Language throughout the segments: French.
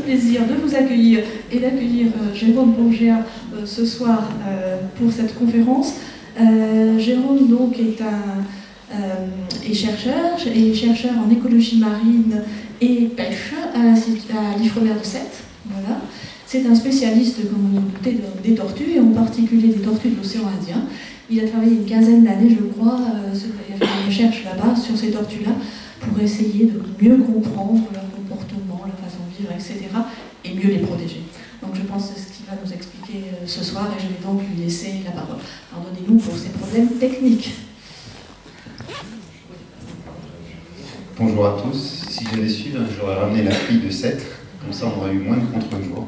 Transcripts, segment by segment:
plaisir de vous accueillir et d'accueillir Jérôme Borgia ce soir pour cette conférence. Jérôme donc est chercheur en écologie marine et pêche à l'Ifremer de Sète. Voilà. C'est un spécialiste, comme vous le doutez, des tortues, et en particulier des tortues de l'océan Indien. Il a travaillé une quinzaine d'années, je crois, il a fait des recherches là-bas sur ces tortues-là pour essayer de mieux comprendre leur comportement, leur façon de vivre, etc. et mieux les protéger. Donc je pense que c'est ce qu'il va nous expliquer ce soir et je vais donc lui laisser la parole. Pardonnez-nous pour ces problèmes techniques. Bonjour à tous. Si j'avais su, j'aurais ramené la pluie de 7, comme ça on aurait eu moins de contre-jours.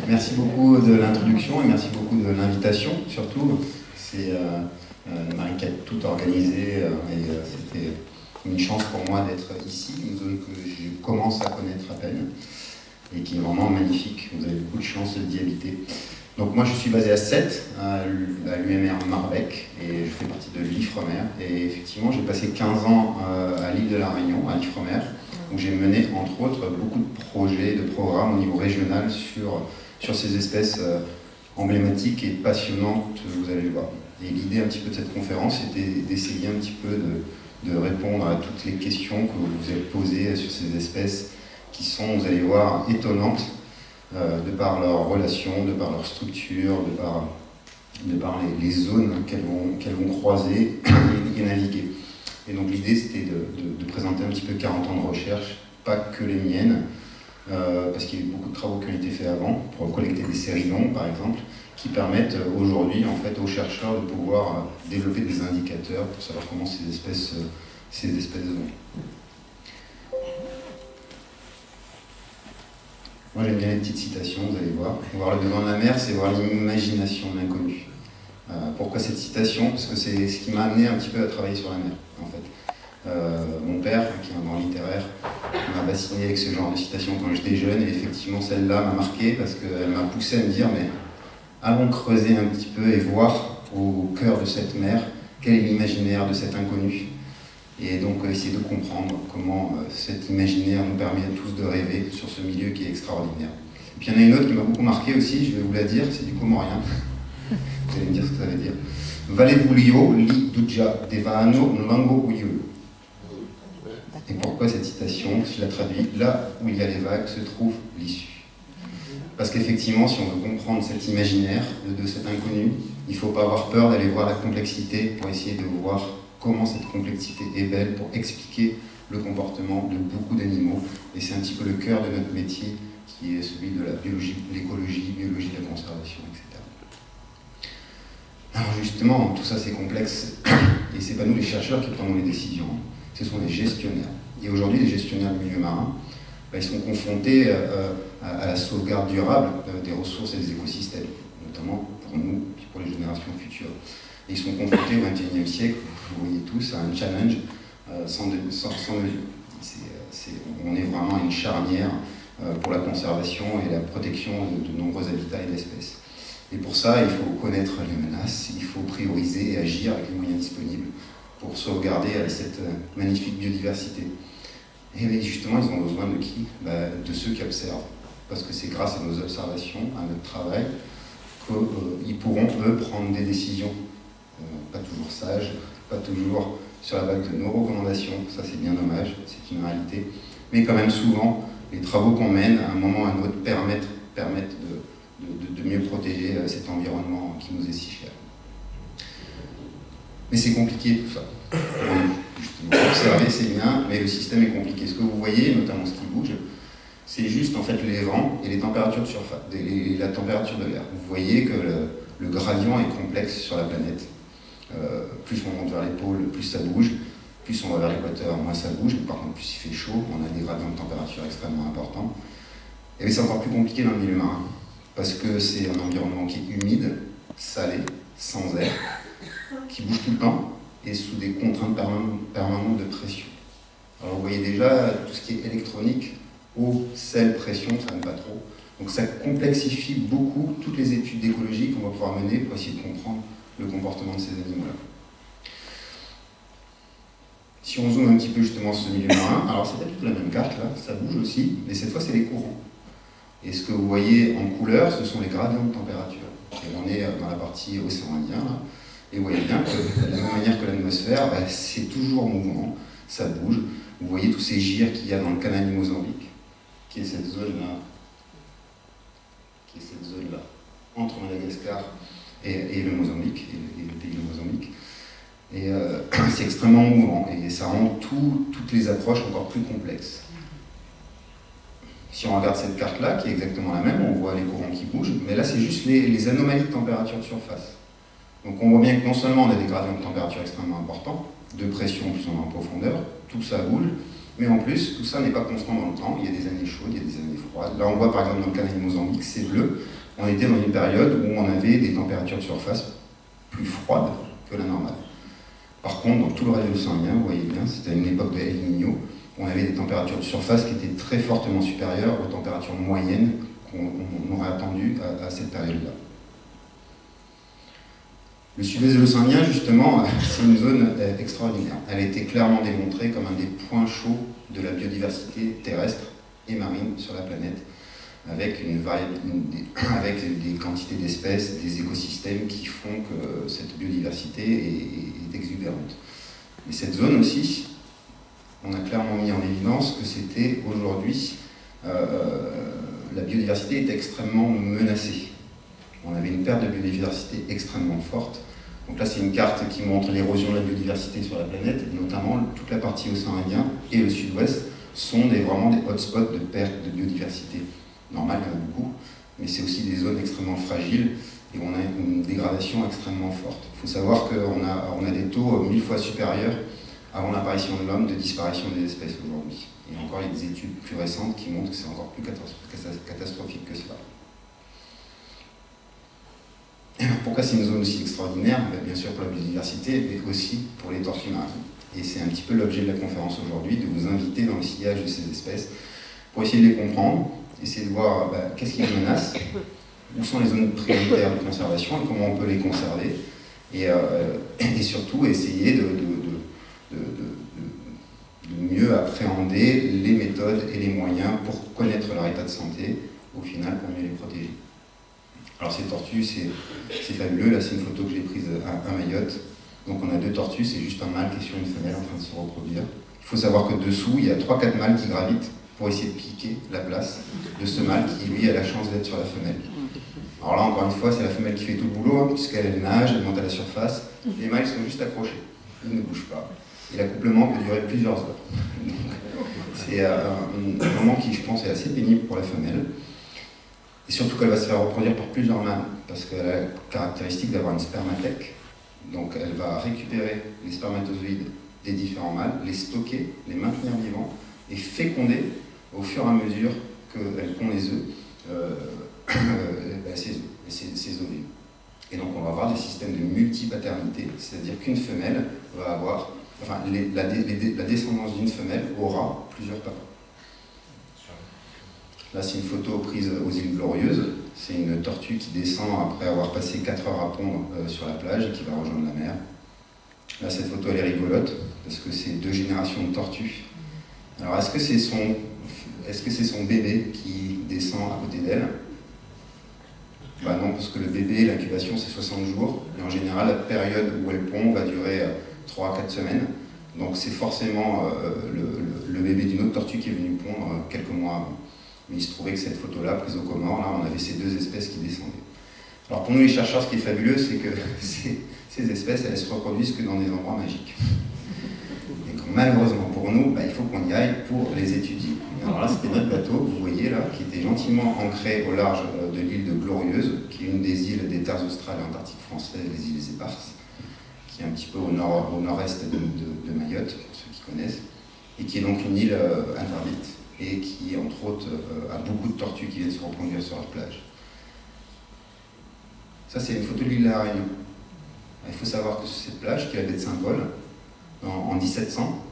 Merci beaucoup de l'introduction et merci beaucoup de l'invitation, surtout. C'est Marie qui a tout organisé et c'était une chance pour moi d'être ici, une zone que je commence à connaître à peine et qui est vraiment magnifique. Vous avez beaucoup de chance d'y habiter. Donc moi je suis basé à Sète, à l'UMR Marbec, et je fais partie de l'Ifremer. Et effectivement j'ai passé 15 ans à l'île de la Réunion, à l'Ifremer, où j'ai mené entre autres beaucoup de projets, de programmes au niveau régional sur ces espèces emblématiques et passionnantes, vous allez le voir. Et l'idée un petit peu de cette conférence était d'essayer un petit peu de répondre à toutes les questions que vous vous êtes posées sur ces espèces qui sont, vous allez voir, étonnantes de par leur relation, de par leur structure, de par les zones qu'elles vont croiser et naviguer. Et donc l'idée c'était de présenter un petit peu 40 ans de recherche, pas que les miennes, parce qu'il y a eu beaucoup de travaux qui ont été faits avant, pour collecter des séries longues par exemple, qui permettent aujourd'hui en fait aux chercheurs de pouvoir développer des indicateurs pour savoir comment ces espèces vont. Moi j'aime bien les petites citations, vous allez voir. Voir le devant de la mer, c'est voir l'imagination de l'inconnu. Pourquoi cette citation? Parce que c'est ce qui m'a amené un petit peu à travailler sur la mer, en fait. Mon père, qui est un grand littéraire, m'a bassiné avec ce genre de citation quand j'étais jeune, et effectivement celle-là m'a marqué parce qu'elle m'a poussé à me dire mais allons creuser un petit peu et voir au cœur de cette mer quel est l'imaginaire de cet inconnu. Et donc essayer de comprendre comment cet imaginaire nous permet à tous de rêver sur ce milieu qui est extraordinaire. Et puis il y en a une autre qui m'a beaucoup marqué aussi, je vais vous la dire, c'est du comorien. Vous allez me dire ce que ça veut dire. Vale bulio li duja devano nlango uyu. Et pourquoi cette citation? Je la traduis, là où il y a les vagues se trouve l'issue. Parce qu'effectivement, si on veut comprendre cet imaginaire de cet inconnu, il ne faut pas avoir peur d'aller voir la complexité pour essayer de voir comment cette complexité est belle pour expliquer le comportement de beaucoup d'animaux. Et c'est un petit peu le cœur de notre métier qui est celui de la biologie, l'écologie, biologie de la conservation, etc. Alors justement, tout ça c'est complexe et c'est pas nous les chercheurs qui prenons les décisions, ce sont les gestionnaires. Et aujourd'hui, les gestionnaires du milieu marin, ils sont confrontés à la sauvegarde durable des ressources et des écosystèmes, notamment pour nous et pour les générations futures. Et ils sont confrontés au XXIe siècle, vous voyez tous, à un challenge sans mesure. On est vraiment à une charnière pour la conservation et la protection de nombreux habitats et d'espèces. Et pour ça, il faut connaître les menaces, il faut prioriser et agir avec les moyens disponibles pour sauvegarder cette magnifique biodiversité. Et justement, ils ont besoin de qui? De ceux qui observent. Parce que c'est grâce à nos observations, à notre travail, qu'ils pourront, eux, prendre des décisions. Pas toujours sages, pas toujours sur la base de nos recommandations, ça c'est bien dommage, c'est une réalité. Mais quand même souvent, les travaux qu'on mène, à un moment ou à un autre, permettent de mieux protéger cet environnement qui nous est si cher. Mais c'est compliqué tout ça. Justement, observer c'est bien, mais le système est compliqué. Ce que vous voyez, notamment ce qui bouge, c'est juste en fait les vents et les températures de surface, la température de l'air. Vous voyez que le gradient est complexe sur la planète. Plus on monte vers les pôles, plus ça bouge. Plus on va vers l'équateur, moins ça bouge. Mais par contre, plus il fait chaud, on a des gradients de température extrêmement importants. Et c'est encore plus compliqué dans le milieu marin, parce que c'est un environnement qui est humide, salé, sans air, qui bouge tout le temps, et sous des contraintes permanentes de pression. Alors vous voyez déjà, tout ce qui est électronique, eau, sel, pression, ça n'aime pas trop. Donc ça complexifie beaucoup toutes les études d'écologie qu'on va pouvoir mener pour essayer de comprendre le comportement de ces animaux-là. Si on zoome un petit peu justement sur ce milieu marin, alors c'est pas du tout la même carte là, ça bouge aussi, mais cette fois c'est les courants. Et ce que vous voyez en couleur, ce sont les gradients de température. Et on est dans la partie océan Indien, là. Et vous voyez bien que, de la même manière que l'atmosphère, c'est toujours mouvement, ça bouge. Vous voyez tous ces gyres qu'il y a dans le canal du Mozambique, qui est cette zone-là, entre Madagascar et le Mozambique, et le pays de Mozambique. Et c'est extrêmement mouvant, et ça rend toutes les approches encore plus complexes. Si on regarde cette carte-là, qui est exactement la même, on voit les courants qui bougent, mais là c'est juste les anomalies de température de surface. Donc on voit bien que non seulement on a des gradients de température extrêmement importants, de pression plus ou moins en profondeur, tout ça bouge, mais en plus tout ça n'est pas constant dans le temps, il y a des années chaudes, il y a des années froides. Là on voit par exemple dans le canal du Mozambique, c'est bleu, on était dans une période où on avait des températures de surface plus froides que la normale. Par contre, dans tout le reste de l'océan Indien, vous voyez bien, c'était à une époque de El Niño, on avait des températures de surface qui étaient très fortement supérieures aux températures moyennes qu'on aurait attendues à cette période-là. Le sud-ouest de l'océan Indien, justement, c'est une zone extraordinaire. Elle a été clairement démontrée comme un des points chauds de la biodiversité terrestre et marine sur la planète, avec des quantités d'espèces, des écosystèmes qui font que cette biodiversité est exubérante. Mais cette zone aussi, on a clairement mis en évidence que c'était aujourd'hui, la biodiversité était extrêmement menacée. On avait une perte de biodiversité extrêmement forte. Donc là, c'est une carte qui montre l'érosion de la biodiversité sur la planète, et notamment toute la partie océan Indien et le sud-ouest sont vraiment des hotspots de perte de biodiversité. Normal, il y en a beaucoup, mais c'est aussi des zones extrêmement fragiles et on a une dégradation extrêmement forte. Il faut savoir qu'on a des taux 1000 fois supérieurs avant l'apparition de l'homme de disparition des espèces aujourd'hui. Et encore, il y a des études plus récentes qui montrent que c'est encore plus catastrophique que cela. Pourquoi c'est une zone aussi extraordinaire? Bien sûr pour la biodiversité, mais aussi pour les tortues marines. Et c'est un petit peu l'objet de la conférence aujourd'hui, de vous inviter dans le sillage de ces espèces pour essayer de les comprendre, essayer de voir qu'est-ce qui les menace, où sont les zones prioritaires de conservation et comment on peut les conserver, et surtout essayer de mieux appréhender les méthodes et les moyens pour connaître leur état de santé, au final pour mieux les protéger. Alors ces tortues, c'est fabuleux, là c'est une photo que j'ai prise à Mayotte. Donc on a deux tortues, c'est juste un mâle qui est sur une femelle en train de se reproduire. Il faut savoir que dessous, il y a 3-4 mâles qui gravitent pour essayer de piquer la place de ce mâle qui, lui, a la chance d'être sur la femelle. Alors là, encore une fois, c'est la femelle qui fait tout le boulot, hein, puisqu'elle nage, elle monte à la surface. Les mâles sont juste accrochés, ils ne bougent pas. Et l'accouplement peut durer plusieurs heures. C'est un moment qui, je pense, est assez pénible pour la femelle. Et surtout qu'elle va se faire reproduire par plusieurs mâles, parce qu'elle a la caractéristique d'avoir une spermathèque. Donc elle va récupérer les spermatozoïdes des différents mâles, les stocker, les maintenir vivants, et féconder au fur et à mesure qu'elle pond les œufs, ses ovules. Et donc on va avoir des systèmes de multipaternité, c'est-à-dire qu'une femelle va avoir, enfin la descendance d'une femelle aura plusieurs papas. Là, c'est une photo prise aux îles Glorieuses. C'est une tortue qui descend après avoir passé 4 heures à pondre sur la plage et qui va rejoindre la mer. Là, cette photo, elle est rigolote, parce que c'est 2 générations de tortues. Alors, est-ce que c'est son bébé qui descend à côté d'elle? Ben non, parce que le bébé, l'incubation, c'est 60 jours. Et en général, la période où elle pond va durer 3 à 4 semaines. Donc, c'est forcément le bébé d'une autre tortue qui est venu pondre quelques mois avant. Mais il se trouvait que cette photo-là, prise aux Comores, là, on avait ces 2 espèces qui descendaient. Alors pour nous les chercheurs, ce qui est fabuleux, c'est que ces espèces, elles se reproduisent que dans des endroits magiques. Et que, malheureusement pour nous, il faut qu'on y aille pour les étudier. Alors là, c'était notre bateau, vous voyez là, qui était gentiment ancré au large de l'île de Glorieuse, qui est une des îles des terres australes et antarctiques françaises, les îles Éparses, qui est un petit peu au nord-est de Mayotte, pour ceux qui connaissent, et qui est donc une île interdite, et qui, entre autres, a beaucoup de tortues qui viennent se reproduire sur la plage. Ça, c'est une photo de l'île de la Réunion. Il faut savoir que sur cette plage, qui est la baie de Saint-Paul, en 1700,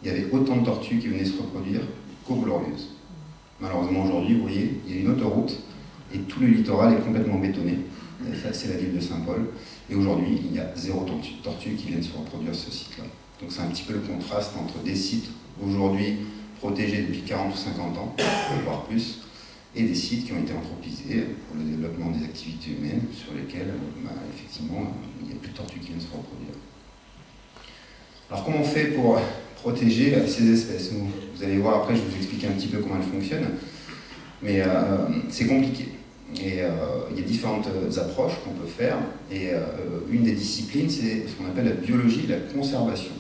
il y avait autant de tortues qui venaient se reproduire qu'aux Glorieuses. Malheureusement, aujourd'hui, vous voyez, il y a une autoroute, et tout le littoral est complètement bétonné. Ça, c'est la ville de Saint-Paul. Et aujourd'hui, il y a 0 tortues qui viennent se reproduire sur ce site-là. Donc c'est un petit peu le contraste entre des sites aujourd'hui protégés depuis 40 ou 50 ans, voire plus, et des sites qui ont été anthropisés pour le développement des activités humaines sur lesquelles, effectivement, il n'y a plus de tortues qui viennent se reproduire. Alors comment on fait pour protéger ces espèces? Vous allez voir après, je vais vous expliquer un petit peu comment elles fonctionnent, mais c'est compliqué. Et il y a différentes approches qu'on peut faire, et une des disciplines, c'est ce qu'on appelle la biologie de la conservation.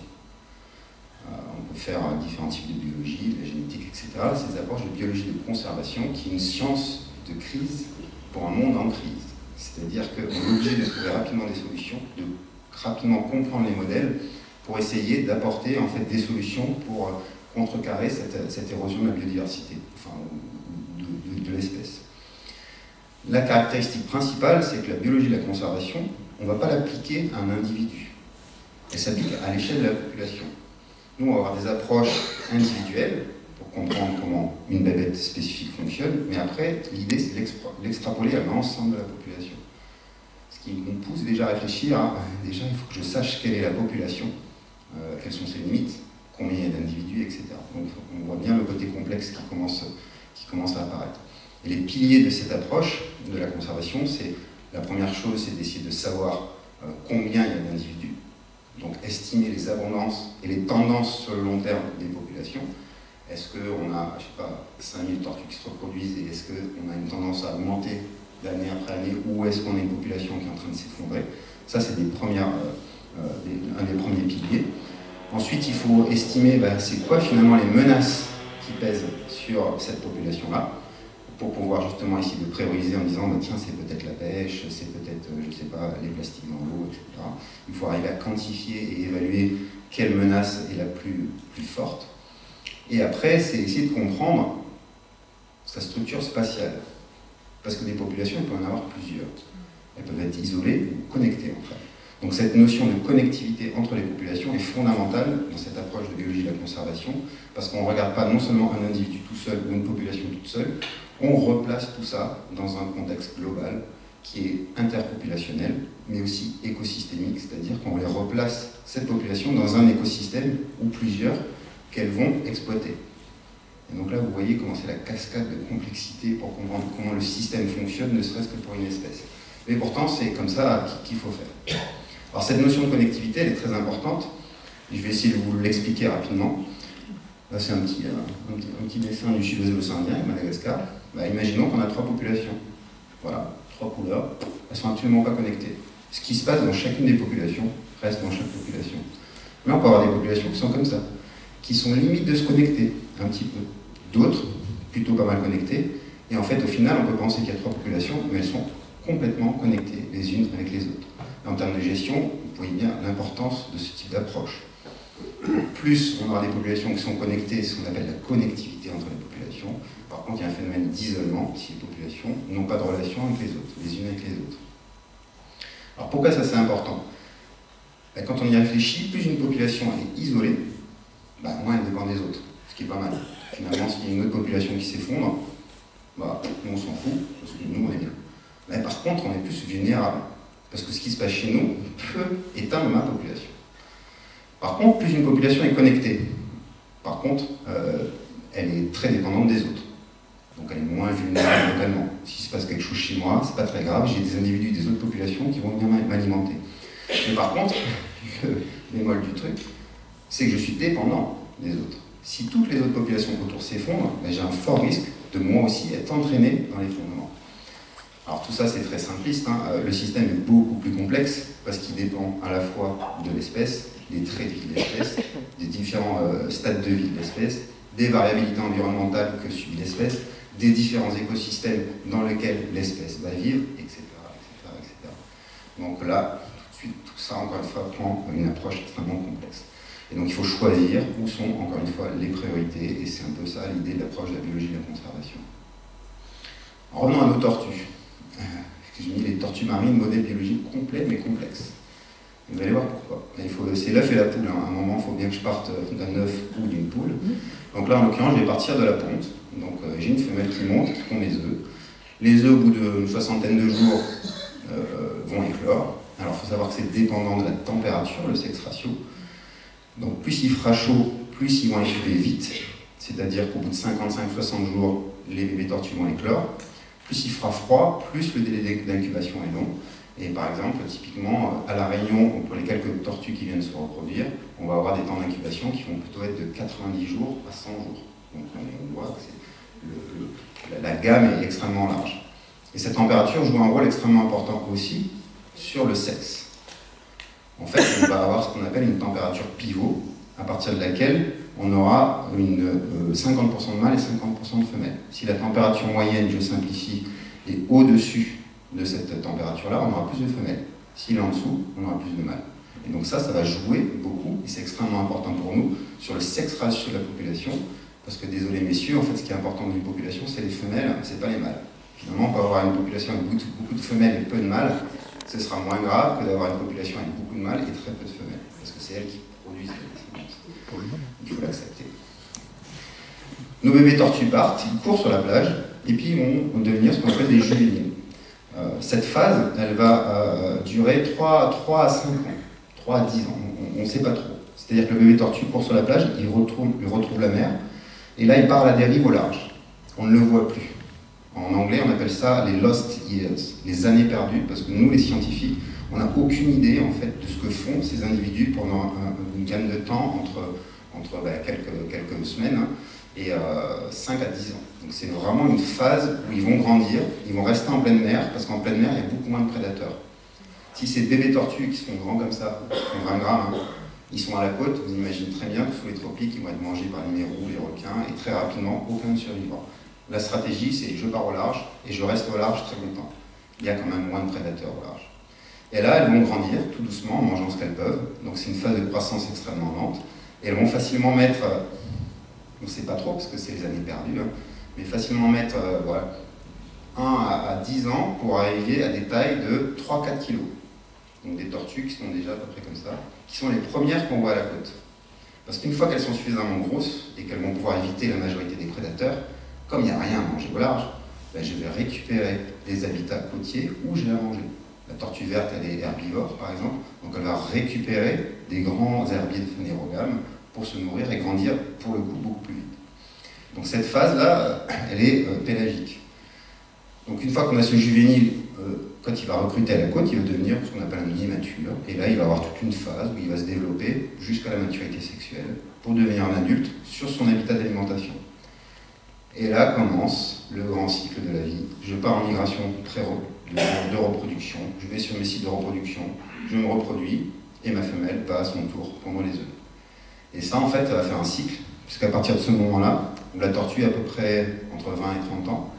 On peut faire différents types de biologie, de la génétique, etc. C'est des approches de biologie de conservation qui est une science de crise pour un monde en crise. C'est-à-dire qu'on est obligé de trouver rapidement des solutions, de rapidement comprendre les modèles pour essayer d'apporter en fait des solutions pour contrecarrer cette érosion de la biodiversité, enfin, de l'espèce. La caractéristique principale, c'est que la biologie de la conservation, on ne va pas l'appliquer à un individu. Elle s'applique à l'échelle de la population. Nous, on va avoir des approches individuelles pour comprendre comment une bébête spécifique fonctionne, mais après, l'idée, c'est l'extrapoler à l'ensemble de la population. Ce qui nous pousse déjà à réfléchir à, déjà, il faut que je sache quelle est la population, quelles sont ses limites, combien il y a d'individus, etc. Donc, on voit bien le côté complexe qui commence à apparaître. Et les piliers de cette approche de la conservation, c'est la première chose, c'est d'essayer de savoir combien il y a d'individus, donc estimer les abondances et les tendances sur le long terme des populations. Est-ce qu'on a, je sais pas, 5000 tortues qui se reproduisent et est-ce qu'on a une tendance à augmenter d'année après année, ou est-ce qu'on a une population qui est en train de s'effondrer? Ça, c'est un des premiers piliers. Ensuite, il faut estimer c'est quoi finalement les menaces qui pèsent sur cette population-là, pour pouvoir justement essayer de prioriser en disant tiens, c'est peut-être la pêche, c'est peut-être, je sais pas, les plastiques dans l'eau, etc. Il faut arriver à quantifier et évaluer quelle menace est la plus forte. Et après, c'est essayer de comprendre sa structure spatiale. Parce que des populations, il peut en avoir plusieurs. Elles peuvent être isolées ou connectées, en fait. Donc cette notion de connectivité entre les populations est fondamentale dans cette approche de biologie de la conservation, parce qu'on ne regarde pas non seulement un individu tout seul ou une population toute seule, on replace tout ça dans un contexte global qui est interpopulationnel, mais aussi écosystémique, c'est-à-dire qu'on les replace, cette population, dans un écosystème ou plusieurs qu'elles vont exploiter. Et donc là, vous voyez comment c'est la cascade de complexité pour comprendre comment le système fonctionne, ne serait-ce que pour une espèce. Mais pourtant, c'est comme ça qu'il faut faire. Alors cette notion de connectivité, elle est très importante. Je vais essayer de vous l'expliquer rapidement. Là, c'est un petit dessin du sud-ouest de l'océan Indien, Madagascar. Imaginons qu'on a 3 populations. Voilà, 3 couleurs. Elles ne sont absolument pas connectées. Ce qui se passe dans chacune des populations reste dans chaque population. Mais on peut avoir des populations qui sont comme ça, qui sont limites de se connecter un petit peu. D'autres, plutôt pas mal connectées. Et en fait, au final, on peut penser qu'il y a 3 populations, mais elles sont complètement connectées les unes avec les autres. Et en termes de gestion, vous voyez bien l'importance de ce type d'approche. Plus on aura des populations qui sont connectées, ce qu'on appelle la connectivité entre les populations. Par contre, il y a un phénomène d'isolement si les populations n'ont pas de relation avec les autres, les unes avec les autres. Alors pourquoi ça c'est important? Quand on y réfléchit, plus une population est isolée, moins elle dépend des autres, ce qui est pas mal. Finalement, s'il y a une autre population qui s'effondre, nous on s'en fout, parce que nous on est bien. Mais par contre, on est plus vulnérable, parce que ce qui se passe chez nous peut éteindre ma population. Par contre, plus une population est connectée, par contre, elle est très dépendante des autres. Donc elle est moins vulnérable localement. S'il se passe quelque chose chez moi, c'est pas très grave, j'ai des individus des autres populations qui vont venir m'alimenter. Mais par contre, le bémol du truc, c'est que je suis dépendant des autres. Si toutes les autres populations autour s'effondrent, j'ai un fort risque de moi aussi être entraîné dans l'effondrement. Alors tout ça c'est très simpliste, le système est beaucoup plus complexe parce qu'il dépend à la fois de l'espèce, des traits de vie de l'espèce, des différents stades de vie de l'espèce, des variabilités environnementales que subit l'espèce, des différents écosystèmes dans lesquels l'espèce va vivre, etc., etc., etc. Donc là, tout ça encore une fois prend une approche extrêmement complexe. Et donc il faut choisir où sont encore une fois les priorités, et c'est un peu ça l'idée de l'approche de la biologie de la conservation. Revenons à nos tortues. J'ai mis les tortues marines, modèle biologique complet mais complexe. Vous allez voir pourquoi. C'est l'œuf et la poule. À un moment, il faut bien que je parte d'un œuf ou d'une poule. Donc là, en l'occurrence, je vais partir de la ponte. Donc j'ai une femelle qui monte, qui pond les œufs. Les œufs, au bout d'une soixantaine de jours, vont éclore. Alors il faut savoir que c'est dépendant de la température, le sexe ratio. Donc plus il fera chaud, plus ils vont écouler vite. C'est-à-dire qu'au bout de 55-60 jours, les bébés tortues vont éclore. Plus il fera froid, plus le délai d'incubation est long. Et par exemple, typiquement, à La Réunion, pour les quelques tortues qui viennent se reproduire, on va avoir des temps d'incubation qui vont plutôt être de 90 jours à 100 jours. Donc on voit que la gamme est extrêmement large. Et cette température joue un rôle extrêmement important aussi sur le sexe. En fait, on va avoir ce qu'on appelle une température pivot, à partir de laquelle on aura 50% de mâles et 50% de femelles. Si la température moyenne, je simplifie, est au-dessus de cette température-là, on aura plus de femelles. S'il est en dessous, on aura plus de mâles. Et donc ça va jouer beaucoup, et c'est extrêmement important pour nous, sur le sexe ratio de la population, parce que, désolé messieurs, en fait, ce qui est important dans une population, c'est les femelles, c'est pas les mâles. Finalement, on peut avoir une population avec beaucoup de femelles et peu de mâles, ce sera moins grave que d'avoir une population avec beaucoup de mâles et très peu de femelles, parce que c'est elles qui produisent les descendants. Il faut l'accepter. Nos bébés tortues partent, ils courent sur la plage, et puis ils vont devenir ce qu'on appelle des juvéniles. Cette phase, elle va durer 3 à 5 ans, 3 à 10 ans, on ne sait pas trop. C'est-à-dire que le bébé tortue court sur la plage, il retrouve la mer, et là il part à la dérive au large. On ne le voit plus. En anglais, on appelle ça les lost years, les années perdues, parce que nous, les scientifiques, on n'a aucune idée en fait de ce que font ces individus pendant une gamme de temps entre quelques semaines et 5 à 10 ans. Donc c'est vraiment une phase où ils vont grandir, ils vont rester en pleine mer, parce qu'en pleine mer, il y a beaucoup moins de prédateurs. Si ces bébés tortues qui sont grands comme ça, qui font 20 grammes, ils sont à la côte, vous imaginez très bien que sous les tropiques, ils vont être mangés par les mérous, les requins, et très rapidement, aucun ne survivra. La stratégie, c'est je pars au large, et je reste au large très longtemps. Il y a quand même moins de prédateurs au large. Et là, elles vont grandir tout doucement en mangeant ce qu'elles peuvent, donc c'est une phase de croissance extrêmement lente, et elles vont facilement mettre, on ne sait pas trop parce que c'est les années perdues, mais facilement mettre 1 à 10 ans pour arriver à des tailles de 3-4 kg. Donc des tortues qui sont déjà à peu près comme ça, qui sont les premières qu'on voit à la côte. Parce qu'une fois qu'elles sont suffisamment grosses et qu'elles vont pouvoir éviter la majorité des prédateurs, comme il n'y a rien à manger au large, ben je vais récupérer des habitats côtiers où j'ai à manger. La tortue verte, elle est herbivore, par exemple, donc elle va récupérer des grands herbiers de phénérogames pour se nourrir et grandir, pour le coup, beaucoup plus vite. Donc cette phase-là, elle est pélagique. Donc une fois qu'on a ce juvénile, quand il va recruter à la côte, il va devenir ce qu'on appelle un immature, et là il va avoir toute une phase où il va se développer jusqu'à la maturité sexuelle pour devenir un adulte sur son habitat d'alimentation. Et là commence le grand cycle de la vie. Je pars en migration de reproduction, je vais sur mes sites de reproduction, je me reproduis, et ma femelle va à son tour pondre les œufs. Et ça, en fait, ça va faire un cycle, puisqu'à partir de ce moment-là, où la tortue a à peu près entre 20 et 30 ans,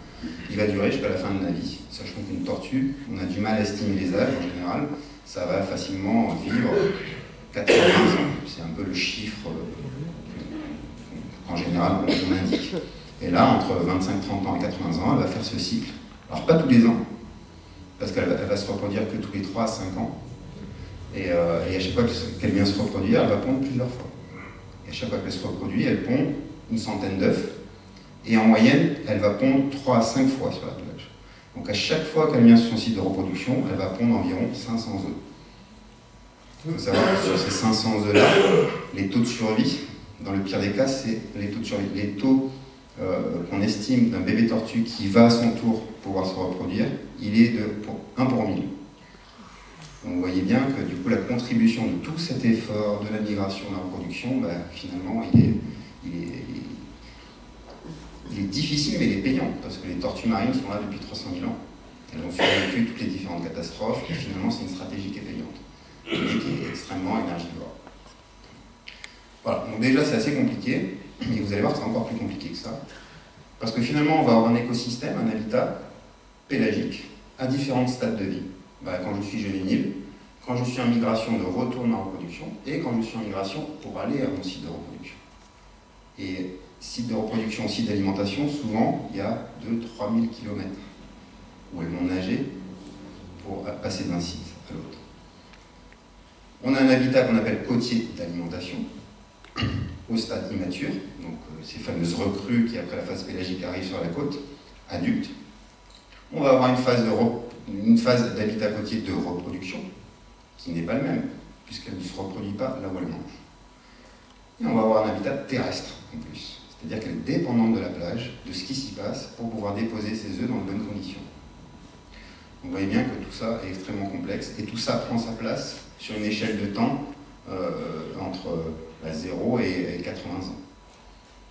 il va durer jusqu'à la fin de la vie. Sachant qu'une tortue, on a du mal à estimer les âges en général, ça va facilement vivre 80 ans. C'est un peu le chiffre qu'en général on indique. Et là, entre 25-30 ans et 80 ans, elle va faire ce cycle. Alors pas tous les ans, parce qu'elle va se reproduire que tous les 3 à 5 ans. Et à chaque fois qu'elle vient se reproduire, elle va pondre plusieurs fois. Et à chaque fois qu'elle se reproduit, elle pond une centaine d'œufs. Et en moyenne, elle va pondre 3 à 5 fois sur la plage. Donc à chaque fois qu'elle vient sur son site de reproduction, elle va pondre environ 500 œufs. Il faut savoir que sur ces 500 œufs-là, les taux de survie, dans le pire des cas, c'est les taux de survie. Les taux qu'on estime d'un bébé tortue qui va à son tour pouvoir se reproduire, il est de 1 pour 1000. Donc vous voyez bien que du coup la contribution de tout cet effort de la migration, de la reproduction, ben, finalement il est difficile mais il est payant, parce que les tortues marines sont là depuis 300 000 ans. Elles ont survécu toutes les différentes catastrophes, et finalement c'est une stratégie qui est payante, mais qui est extrêmement énergivore. Voilà, donc déjà c'est assez compliqué, mais vous allez voir que c'est encore plus compliqué que ça, parce que finalement on va avoir un écosystème, un habitat pélagique, à différents stades de vie. Ben, quand je suis juvénile, quand je suis en migration de retour de ma reproduction, et quand je suis en migration pour aller à mon site de reproduction. Et site de reproduction, site d'alimentation, souvent il y a 2-3 000 km où elles vont nager pour passer d'un site à l'autre. On a un habitat qu'on appelle côtier d'alimentation, au stade immature, donc ces fameuses recrues qui après la phase pélagique arrivent sur la côte, adultes. On va avoir une phase d'habitat côtier de reproduction, qui n'est pas le même, puisqu'elle ne se reproduit pas là où elle mange. Et on va avoir un habitat terrestre en plus. C'est-à-dire qu'elle est dépendante de la plage, de ce qui s'y passe, pour pouvoir déposer ses œufs dans de bonnes conditions. Donc vous voyez bien que tout ça est extrêmement complexe, et tout ça prend sa place sur une échelle de temps entre 0 et 80 ans.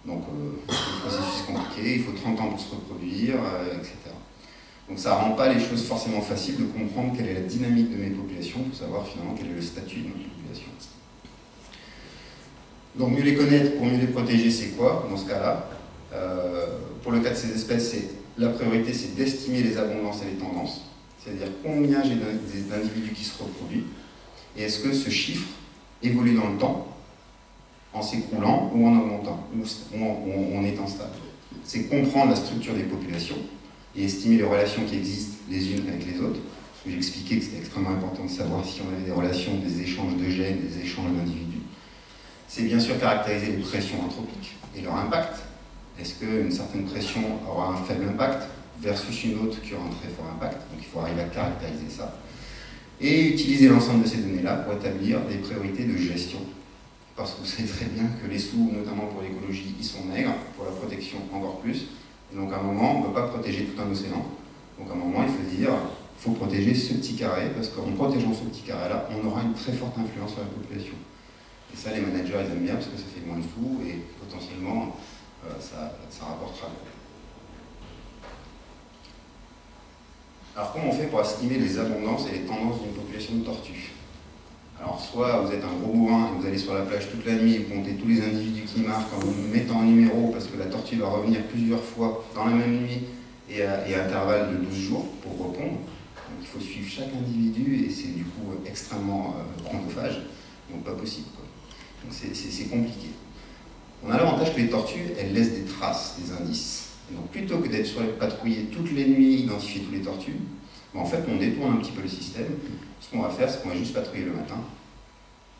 Donc le processus est compliqué, il faut 30 ans pour se reproduire, etc. Donc ça ne rend pas les choses forcément faciles de comprendre quelle est la dynamique de mes populations, pour savoir finalement quel est le statut de mes populations. Donc mieux les connaître pour mieux les protéger, c'est quoi dans ce cas-là? Pour le cas de ces espèces, la priorité c'est d'estimer les abondances et les tendances, c'est-à-dire combien j'ai d'individus qui se reproduisent, et est-ce que ce chiffre évolue dans le temps, en s'écroulant ou en augmentant, ou en étant stable. C'est comprendre la structure des populations et estimer les relations qui existent les unes avec les autres. Parce que j'ai expliqué que c'était extrêmement important de savoir si on avait des relations, des échanges de gènes, des échanges d'individus. C'est bien sûr caractériser les pressions anthropiques et leur impact. Est-ce qu'une certaine pression aura un faible impact versus une autre qui aura un très fort impact? Donc il faut arriver à caractériser ça. Et utiliser l'ensemble de ces données-là pour établir des priorités de gestion. Parce que vous savez très bien que les sous, notamment pour l'écologie, ils sont maigres, pour la protection encore plus. Et donc à un moment, on ne peut pas protéger tout un océan. Donc à un moment, il faut dire, il faut protéger ce petit carré, parce qu'en protégeant ce petit carré-là, on aura une très forte influence sur la population. Et ça, les managers, ils aiment bien, parce que ça fait moins de sous, et potentiellement, ça rapportera. Alors comment on fait pour estimer les abondances et les tendances d'une population de tortues? Alors soit vous êtes un gros bourrin et vous allez sur la plage toute la nuit et vous comptez tous les individus qui marquent en vous mettant un numéro parce que la tortue va revenir plusieurs fois dans la même nuit et à intervalle de 12 jours pour répondre. Donc il faut suivre chaque individu et c'est du coup extrêmement chronophage, donc pas possible, quoi. Donc c'est compliqué. On a l'avantage que les tortues, elles laissent des traces, des indices. Et donc plutôt que d'être sur les patrouiller toutes les nuits, identifier tous les tortues, en fait on détourne un petit peu le système. Ce qu'on va faire, c'est qu'on va juste patrouiller le matin,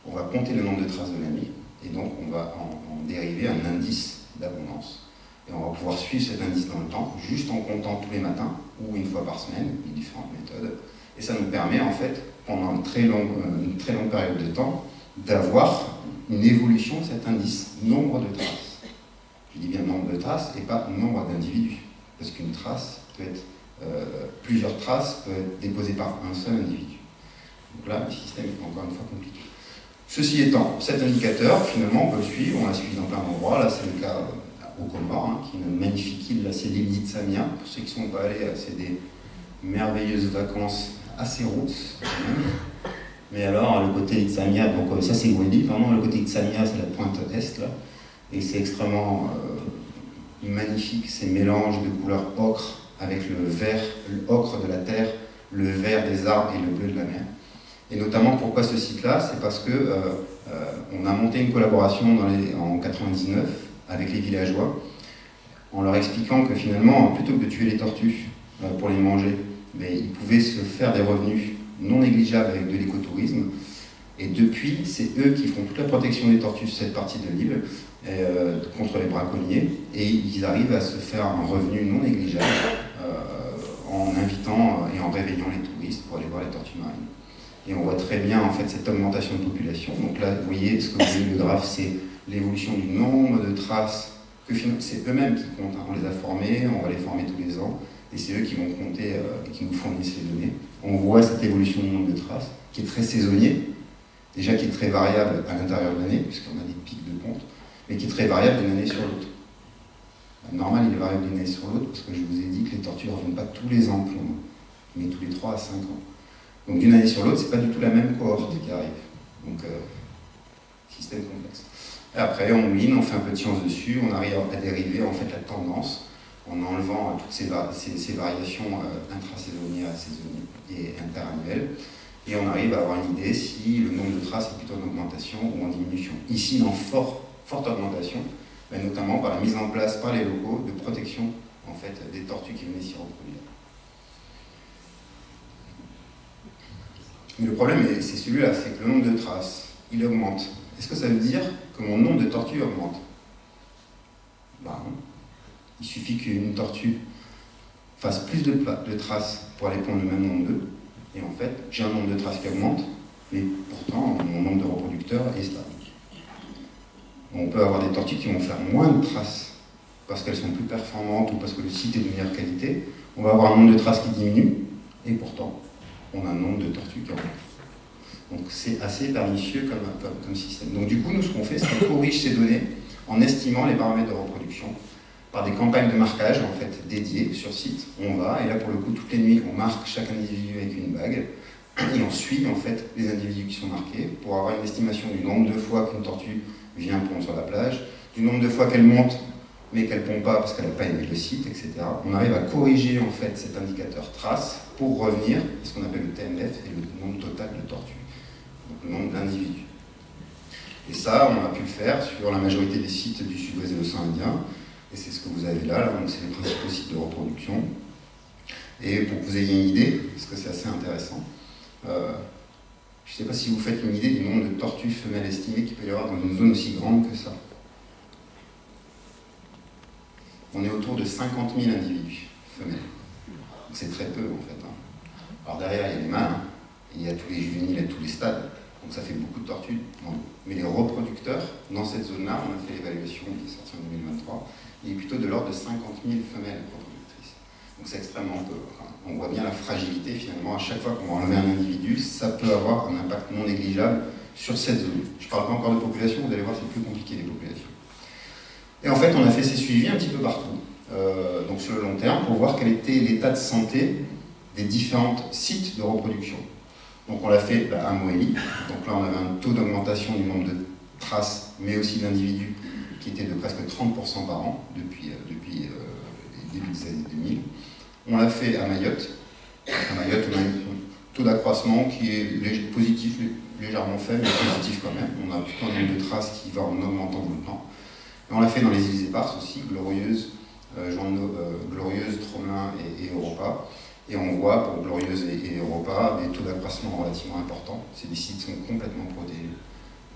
on va compter le nombre de traces de la nuit, et donc on va en dériver un indice d'abondance. Et on va pouvoir suivre cet indice dans le temps, juste en comptant tous les matins, ou une fois par semaine, il y a différentes méthodes. Et ça nous permet, en fait, pendant une très longue période de temps, d'avoir une évolution de cet indice, nombre de traces. Je dis bien nombre de traces, et pas nombre d'individus. Parce qu'une trace peut être, plusieurs traces peuvent être déposées par un seul individu. Donc là, le système est encore une fois compliqué. Ceci étant, cet indicateur, finalement, on peut le suivre, on l'a suivi dans plein d'endroits. Là, c'est le cas au Comores, qui est une magnifique île, là, c'est l'île d'Itsamia. Pour ceux qui ne sont pas allés, c'est des merveilleuses vacances assez roots, mais alors, le côté d'Itsamia, donc ça c'est Guadeloupe, vraiment, le côté d'Itsamia, c'est la pointe est, là, et c'est extrêmement magnifique, ces mélanges de couleurs ocre avec le vert, l'ocre de la terre, le vert des arbres et le bleu de la mer. Et notamment, pourquoi ce site-là? C'est parce que on a monté une collaboration en 99 avec les villageois, en leur expliquant que finalement, plutôt que de tuer les tortues pour les manger, mais ils pouvaient se faire des revenus non négligeables avec de l'écotourisme. Et depuis, c'est eux qui font toute la protection des tortues sur cette partie de l'île, contre les braconniers, et ils arrivent à se faire un revenu non négligeable en invitant et en réveillant les touristes pour aller voir les tortues marines. Et on voit très bien en fait cette augmentation de population. Donc là, vous voyez, ce que vous voyez le graphe, c'est l'évolution du nombre de traces que c'est eux-mêmes qui comptent. Hein. On les a formés, on va les former tous les ans, et c'est eux qui vont compter et qui nous fournissent les données. On voit cette évolution du nombre de traces, qui est très saisonnier, déjà qui est très variable à l'intérieur de l'année, puisqu'on a des pics de ponte, mais qui est très variable d'une année sur l'autre. Normal, il est variable d'une année sur l'autre, parce que je vous ai dit que les tortues ne reviennent pas tous les ans, mais tous les 3 à 5 ans. Donc d'une année sur l'autre, c'est pas du tout la même cohorte qui arrive. Donc, système complexe. Et après, on mouline, on fait un peu de science dessus, on arrive à dériver en fait la tendance, en enlevant toutes ces variations intrasaisonnières, saisonnières et interannuelles. Et on arrive à avoir une idée si le nombre de traces est plutôt en augmentation ou en diminution. Ici, en forte augmentation, mais notamment par la mise en place par les locaux de protection en fait, des tortues qui venaient s'y reproduire. Mais le problème, c'est celui-là, c'est que le nombre de traces, il augmente. Est-ce que ça veut dire que mon nombre de tortues augmente? Ben non. Il suffit qu'une tortue fasse plus de traces pour aller pondre le même nombre d'œufs, et en fait, j'ai un nombre de traces qui augmente, mais pourtant, mon nombre de reproducteurs est stable. On peut avoir des tortues qui vont faire moins de traces parce qu'elles sont plus performantes ou parce que le site est de meilleure qualité, on va avoir un nombre de traces qui diminue, et pourtant, on a un nombre de tortues qui augmente. Donc c'est assez pernicieux comme système. Donc du coup, nous, ce qu'on fait, c'est qu'on corrige ces données en estimant les paramètres de reproduction par des campagnes de marquage en fait dédiées sur site. On va, et là pour le coup, toutes les nuits, on marque chaque individu avec une bague, et on suit en fait les individus qui sont marqués pour avoir une estimation du nombre de fois qu'une tortue vient pondre sur la plage, du nombre de fois qu'elle monte mais qu'elle ne pond pas parce qu'elle n'a pas aimé le site, etc. On arrive à corriger en fait cet indicateur trace pour revenir à ce qu'on appelle le TMF et le nombre total de tortues, donc le nombre d'individus. Et ça, on a pu le faire sur la majorité des sites du sud-ouest de l'océan Indien, et c'est ce que vous avez là, c'est les principaux sites de reproduction. Et pour que vous ayez une idée, parce que c'est assez intéressant, je ne sais pas si vous faites une idée du nombre de tortues femelles estimées qu'il peut y avoir dans une zone aussi grande que ça. On est autour de 50 000 individus femelles. C'est très peu en fait. Alors derrière, il y a les mâles, il y a tous les juvéniles à tous les stades, donc ça fait beaucoup de tortues. Mais les reproducteurs, dans cette zone-là, on a fait l'évaluation qui est sortie en 2023, il est plutôt de l'ordre de 50 000 femelles reproductrices. Donc c'est extrêmement peu. On voit bien la fragilité finalement, à chaque fois qu'on va enlever un individu, ça peut avoir un impact non négligeable sur cette zone. Je ne parle pas encore de population, vous allez voir, c'est plus compliqué les populations. Et en fait, on a fait ces suivis un petit peu partout, donc sur le long terme, pour voir quel était l'état de santé des différents sites de reproduction. Donc on l'a fait à Moélie, donc là on avait un taux d'augmentation du nombre de traces, mais aussi d'individus, qui était de presque 30% par an, depuis les débuts des années 2000. On l'a fait à Mayotte. À Mayotte, on a un taux d'accroissement qui est positif, légèrement faible, mais positif quand même. On a plutôt un nombre de traces qui va en augmentant tout le temps. Et on l'a fait dans les îles éparses aussi, Glorieuse, Tromelin et Europa. Et on voit pour Glorieuse et Europa des taux d'accroissement relativement importants. Ces deux sites sont complètement protégés,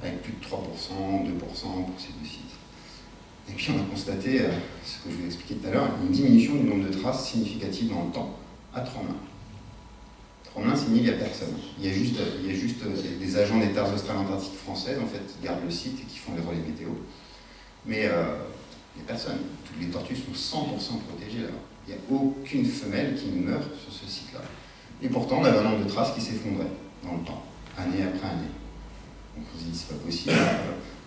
avec plus de 3%, 2% pour ces deux sites. Et puis on a constaté, ce que je vous ai expliqué tout à l'heure, une diminution du nombre de traces significative dans le temps à Tromelin. Tromelin, c'est une île, il n'y a personne. Il y a juste des agents des terres australes antarctiques françaises en fait, qui gardent le site et qui font les relais météo. Mais il n'y a personne. Toutes les tortues sont 100% protégées là-bas. Il n'y a aucune femelle qui meurt sur ce site-là. Et pourtant, on avait un nombre de traces qui s'effondrait dans le temps, année après année. Donc on s'est dit, c'est pas possible.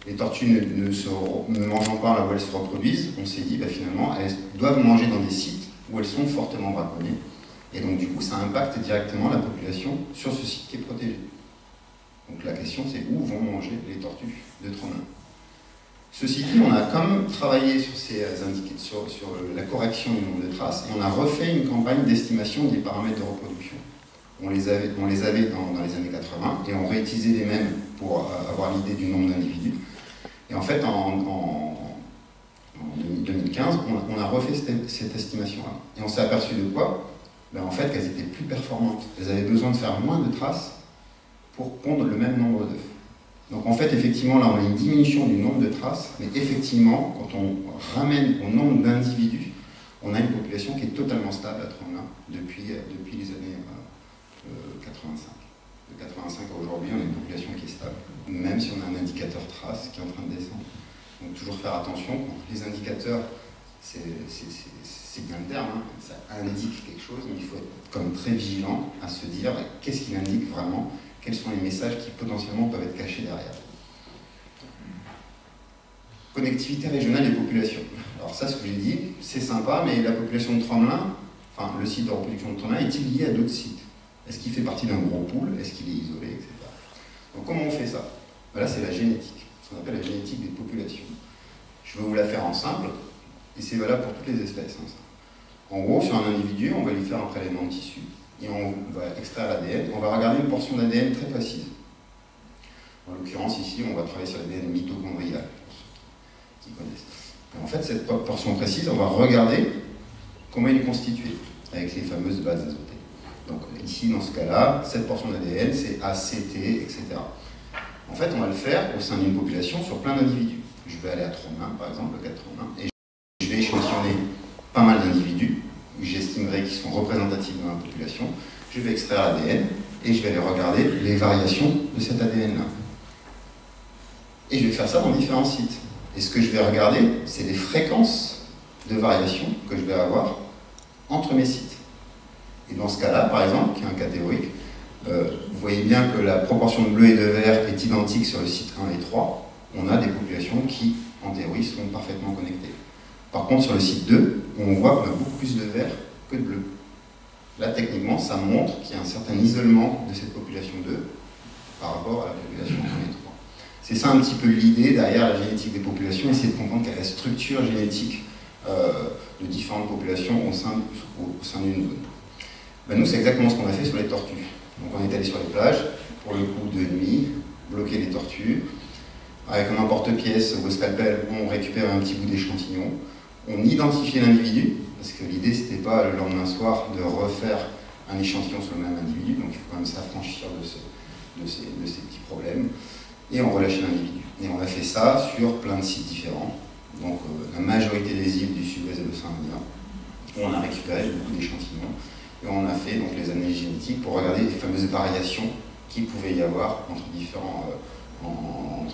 Les tortues ne mangeant pas là où elles se reproduisent, on s'est dit, finalement, elles doivent manger dans des sites où elles sont fortement braconnées. Et donc, du coup, ça impacte directement la population sur ce site qui est protégé. Donc la question, c'est où vont manger les tortues de Tromelin. Ceci dit, on a quand même travaillé sur ces indicateurs, sur la correction du nombre de traces, et on a refait une campagne d'estimation des paramètres de reproduction. On les avait dans les années 80, et on réutilisait les mêmes pour avoir l'idée du nombre d'individus. Et en fait, en 2015, on a refait cette estimation-là. Et on s'est aperçu de quoi? En fait, qu'elles étaient plus performantes. Elles avaient besoin de faire moins de traces pour pondre le même nombre d'œufs. Donc en fait, effectivement, là, on a une diminution du nombre de traces, mais effectivement, quand on ramène au nombre d'individus, on a une population qui est totalement stable à Tromelin depuis les années 85. De 85 à aujourd'hui, on a une population qui est stable, même si on a un indicateur trace qui est en train de descendre. Donc toujours faire attention, les indicateurs, c'est bien le terme, hein, ça indique quelque chose, mais il faut être comme très vigilant à se dire qu'est-ce qu'il indique vraiment, quels sont les messages qui potentiellement peuvent être cachés derrière. Connectivité régionale des populations. Alors ça, ce que j'ai dit, c'est sympa, mais la population de Tromelin, enfin le site de reproduction de Tromelin, est-il lié à d'autres sites? Est-ce qu'il fait partie d'un gros pool? Est-ce qu'il est isolé, etc. Donc comment on fait ça? Là, c'est la génétique, ce qu'on appelle la génétique des populations. Je vais vous la faire en simple, et c'est valable pour toutes les espèces. Hein, ça. En gros, sur un individu, on va lui faire un prélèvement de tissu, et on va extraire l'ADN, on va regarder une portion d'ADN très précise. En l'occurrence, ici, on va travailler sur l'ADN mitochondrial, pour ceux qui connaissent. Et en fait, cette portion précise, on va regarder comment il est constitué, avec les fameuses bases azotées. Donc ici, dans ce cas-là, cette portion d'ADN, c'est ACT, etc. En fait, on va le faire au sein d'une population sur plein d'individus. Je vais aller à Tromelin, par exemple, le cas de Tromelin, et je vais échantillonner pas mal d'individus, j'estimerai qu'ils sont représentatifs de ma population, je vais extraire l'ADN, et je vais aller regarder les variations de cet ADN-là. Et je vais faire ça dans différents sites. Et ce que je vais regarder, c'est les fréquences de variation que je vais avoir entre mes sites. Et dans ce cas-là, par exemple, qui est un cas théorique, vous voyez bien que la proportion de bleu et de vert est identique sur le site 1 et 3. On a des populations qui, en théorie, sont parfaitement connectées. Par contre, sur le site 2, on voit qu'on a beaucoup plus de vert que de bleu. Là, techniquement, ça montre qu'il y a un certain isolement de cette population 2 par rapport à la population 1 et 3. C'est ça un petit peu l'idée derrière la génétique des populations, essayer de comprendre quelle est la structure génétique de différentes populations au sein d'une zone. Ben nous, c'est exactement ce qu'on a fait sur les tortues. Donc on est allé sur les plages, pour le coup de nuit, bloquer les tortues. Avec un emporte-pièce ou au scalpel, on récupère un petit bout d'échantillon. On identifiait l'individu, parce que l'idée, c'était pas le lendemain soir de refaire un échantillon sur le même individu, donc il faut quand même s'affranchir de ces petits problèmes. Et on relâchait l'individu. Et on a fait ça sur plein de sites différents. Donc la majorité des îles du sud-ouest de l'océan Indien, où on a récupéré beaucoup d'échantillons. Et on a fait donc les analyses génétiques pour regarder les fameuses variations qu'il pouvait y avoir entre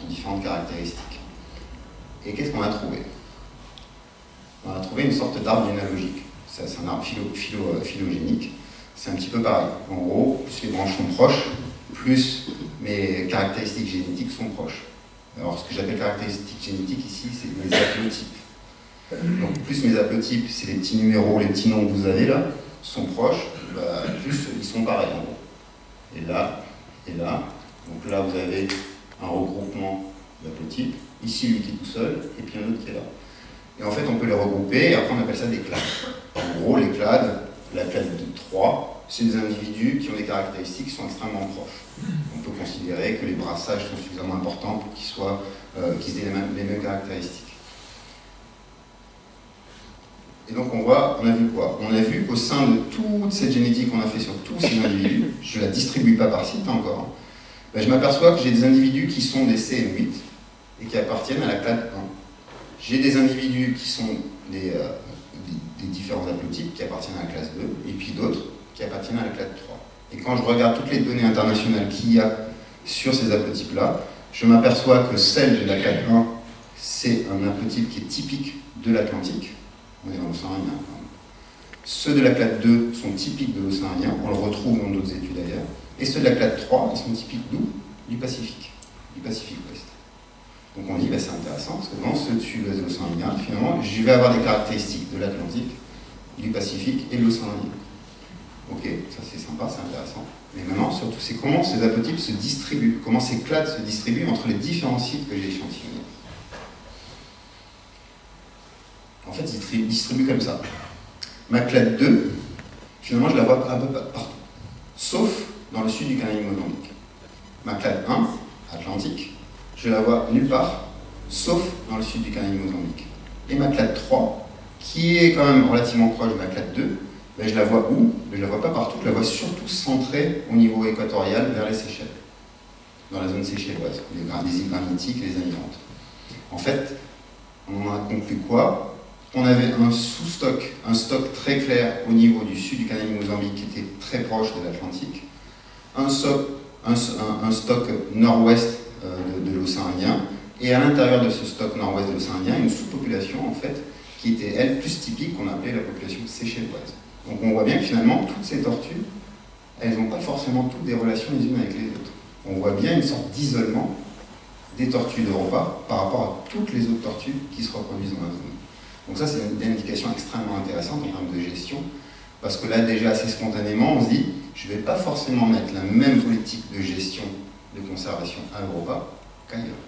différentes caractéristiques. Et qu'est-ce qu'on a trouvé? On a trouvé une sorte d'arbre généalogique. C'est un arbre phylogénique. C'est un petit peu pareil. En gros, plus les branches sont proches, plus mes caractéristiques génétiques sont proches. Alors, ce que j'appelle caractéristiques génétiques ici, c'est mes haplotypes. Donc, plus mes haplotypes, c'est les petits numéros, les petits noms que vous avez là, sont proches, bah, plus ils sont pareils en gros. Et là, donc là vous avez un regroupement d'haplotypes, ici lui qui est tout seul, et puis un autre qui est là. Et en fait on peut les regrouper, et après on appelle ça des clades. En gros les clades, la clade de 3, c'est des individus qui ont des caractéristiques qui sont extrêmement proches. On peut considérer que les brassages sont suffisamment importants pour qu'ils aient les mêmes caractéristiques. Et donc on a vu quoi? On a vu qu'au sein de toute cette génétique qu'on a fait sur tous ces individus, je ne la distribue pas par site encore, ben je m'aperçois que j'ai des individus qui sont des CM8 et qui appartiennent à la clade 1. J'ai des individus qui sont des différents haplotypes qui appartiennent à la classe 2, et puis d'autres qui appartiennent à la clade 3. Et quand je regarde toutes les données internationales qu'il y a sur ces haplotypes-là, je m'aperçois que celle de la clade 1, c'est un haplotype qui est typique de l'Atlantique. On est dans l'océan Indien. Ceux de la clade 2 sont typiques de l'océan Indien, on le retrouve dans d'autres études d'ailleurs. Et ceux de la clade 3, ils sont typiques d'où? Du Pacifique Ouest. Donc on dit, bah, c'est intéressant, parce que dans ce sud-ouest de l'océan Indien, finalement, je vais avoir des caractéristiques de l'Atlantique, du Pacifique et de l'océan Indien. Ok, ça c'est sympa, c'est intéressant. Mais maintenant, surtout, c'est comment ces haplotypes se distribuent, comment ces clades se distribuent entre les différents sites que j'ai échantillonnés. En fait, ils distribuent comme ça. Ma clade 2, finalement, je la vois un peu partout. Sauf dans le sud du Canaries-Mozambique. Ma clade 1, Atlantique, je la vois nulle part, sauf dans le sud du Canaries-Mozambique. Et ma clade 3, qui est quand même relativement proche de ma clade 2, ben je la vois où? Je ne la vois pas partout, je la vois surtout centrée au niveau équatorial vers les Seychelles. Dans la zone séchelloise, les îles granitiques et les amirantes. En fait, on en a conclu quoi? On avait un sous-stock, un stock très clair au niveau du sud du Canaries-Mozambique qui était très proche de l'Atlantique, un stock nord-ouest de l'océan Indien, et à l'intérieur de ce stock nord-ouest de l'océan Indien, une sous-population en fait qui était elle plus typique qu'on appelait la population séchelloise. Donc on voit bien que finalement toutes ces tortues, elles n'ont pas forcément toutes des relations les unes avec les autres. On voit bien une sorte d'isolement des tortues d'Europa par rapport à toutes les autres tortues qui se reproduisent dans la zone. Donc ça, c'est une indication extrêmement intéressante en termes de gestion, parce que là, déjà, assez spontanément, on se dit, je ne vais pas forcément mettre la même politique de gestion de conservation à Europa qu'ailleurs.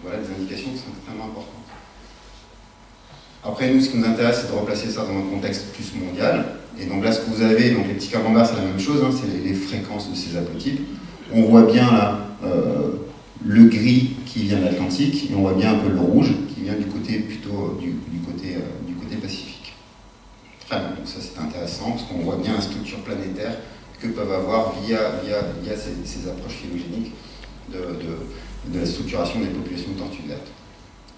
Voilà des indications qui sont extrêmement importantes. Après, nous, ce qui nous intéresse, c'est de replacer ça dans un contexte plus mondial. Et donc là, ce que vous avez, donc les petits camemberts, c'est la même chose, hein, c'est les fréquences de ces haplotypes. On voit bien là le gris qui vient de l'Atlantique, et on voit bien un peu le rouge qui vient du côté plutôt du côté Pacifique. Très bien, donc ça c'est intéressant, parce qu'on voit bien la structure planétaire que peuvent avoir via ces approches phylogéniques de la structuration des populations de tortues vertes.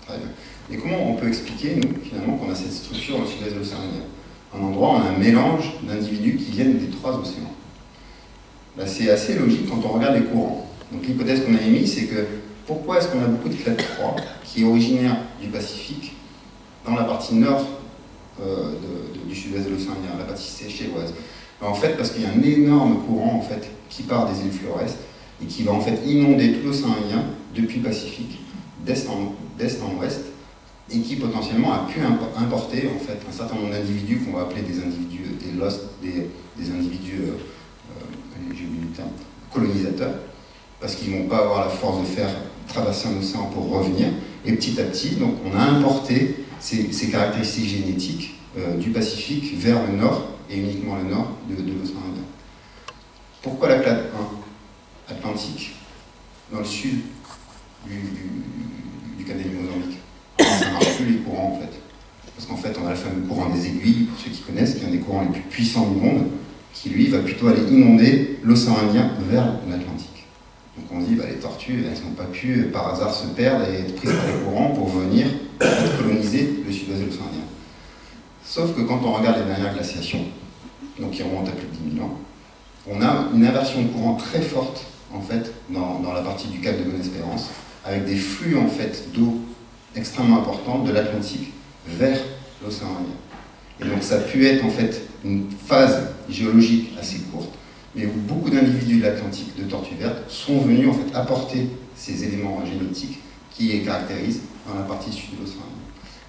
Très bien. Et comment on peut expliquer, nous, finalement, qu'on a cette structure dans le sud-est de l'océan Indien? Un endroit où on a un mélange d'individus qui viennent des trois océans. Là, c'est assez logique quand on regarde les courants. Donc l'hypothèse qu'on a émise, c'est que pourquoi est-ce qu'on a beaucoup de clade 3 qui est originaire du Pacifique dans la partie nord du sud-ouest de l'océan Indien, la partie seychelloise. En fait, parce qu'il y a un énorme courant en fait, qui part des îles Flores et qui va en fait inonder tout l'océan Indien depuis le Pacifique, d'est en ouest, et qui potentiellement a pu importer en fait, un certain nombre d'individus qu'on va appeler des individus, des individus j'ai oublié le terme, colonisateurs, parce qu'ils ne vont pas avoir la force de faire traverser un océan pour revenir. Et petit à petit, donc, on a importé ces caractéristiques génétiques du Pacifique vers le nord, et uniquement le nord de l'océan Indien. Pourquoi la clade 1 atlantique dans le sud du canal du Mozambique? Ça ne marche plus les courants en fait. Parce qu'en fait, on a le fameux courant des aiguilles, pour ceux qui connaissent, qui est un des courants les plus puissants du monde, qui lui va plutôt aller inonder l'océan Indien vers l'Atlantique. Donc on se dit, les tortues, elles n'ont pas pu par hasard se perdre et être prises par les courants pour venir coloniser le sud-ouest de l'océan Indien. Sauf que quand on regarde les dernières glaciations, donc qui remontent à plus de 10 000 ans, on a une inversion de courant très forte en fait dans la partie du cap de Bonne-Espérance, avec des flux en fait d'eau extrêmement importants de l'Atlantique vers l'océan Indien. Et donc ça a pu être en fait une phase géologique assez courte, mais où beaucoup d'individus de l'Atlantique, de tortues vertes, sont venus en fait apporter ces éléments génétiques qui les caractérisent dans la partie sud de l'océan Indien.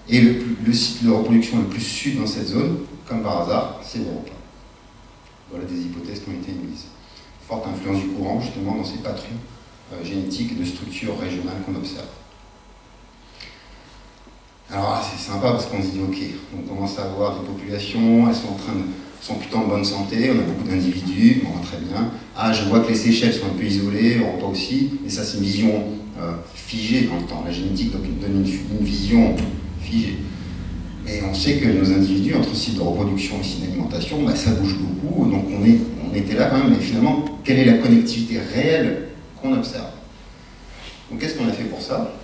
Et le site de reproduction le plus sud dans cette zone, comme par hasard, c'est l'Europe. Voilà des hypothèses qui ont été émises. Forte influence du courant, justement, dans ces patries génétiques et de structures régionales qu'on observe. Alors c'est sympa parce qu'on se dit, ok, on commence à avoir des populations, elles sont plutôt en bonne santé, on a beaucoup d'individus, bon, très bien. Ah, je vois que les Seychelles sont un peu isolées, l'Europe aussi, mais ça c'est une vision figée dans le temps. La génétique donne une vision figée. Et on sait que nos individus, entre sites de reproduction et sites d'alimentation, ça bouge beaucoup, donc on était là quand même, mais finalement, quelle est la connectivité réelle qu'on observe? Donc qu'est-ce qu'on a fait pour ça?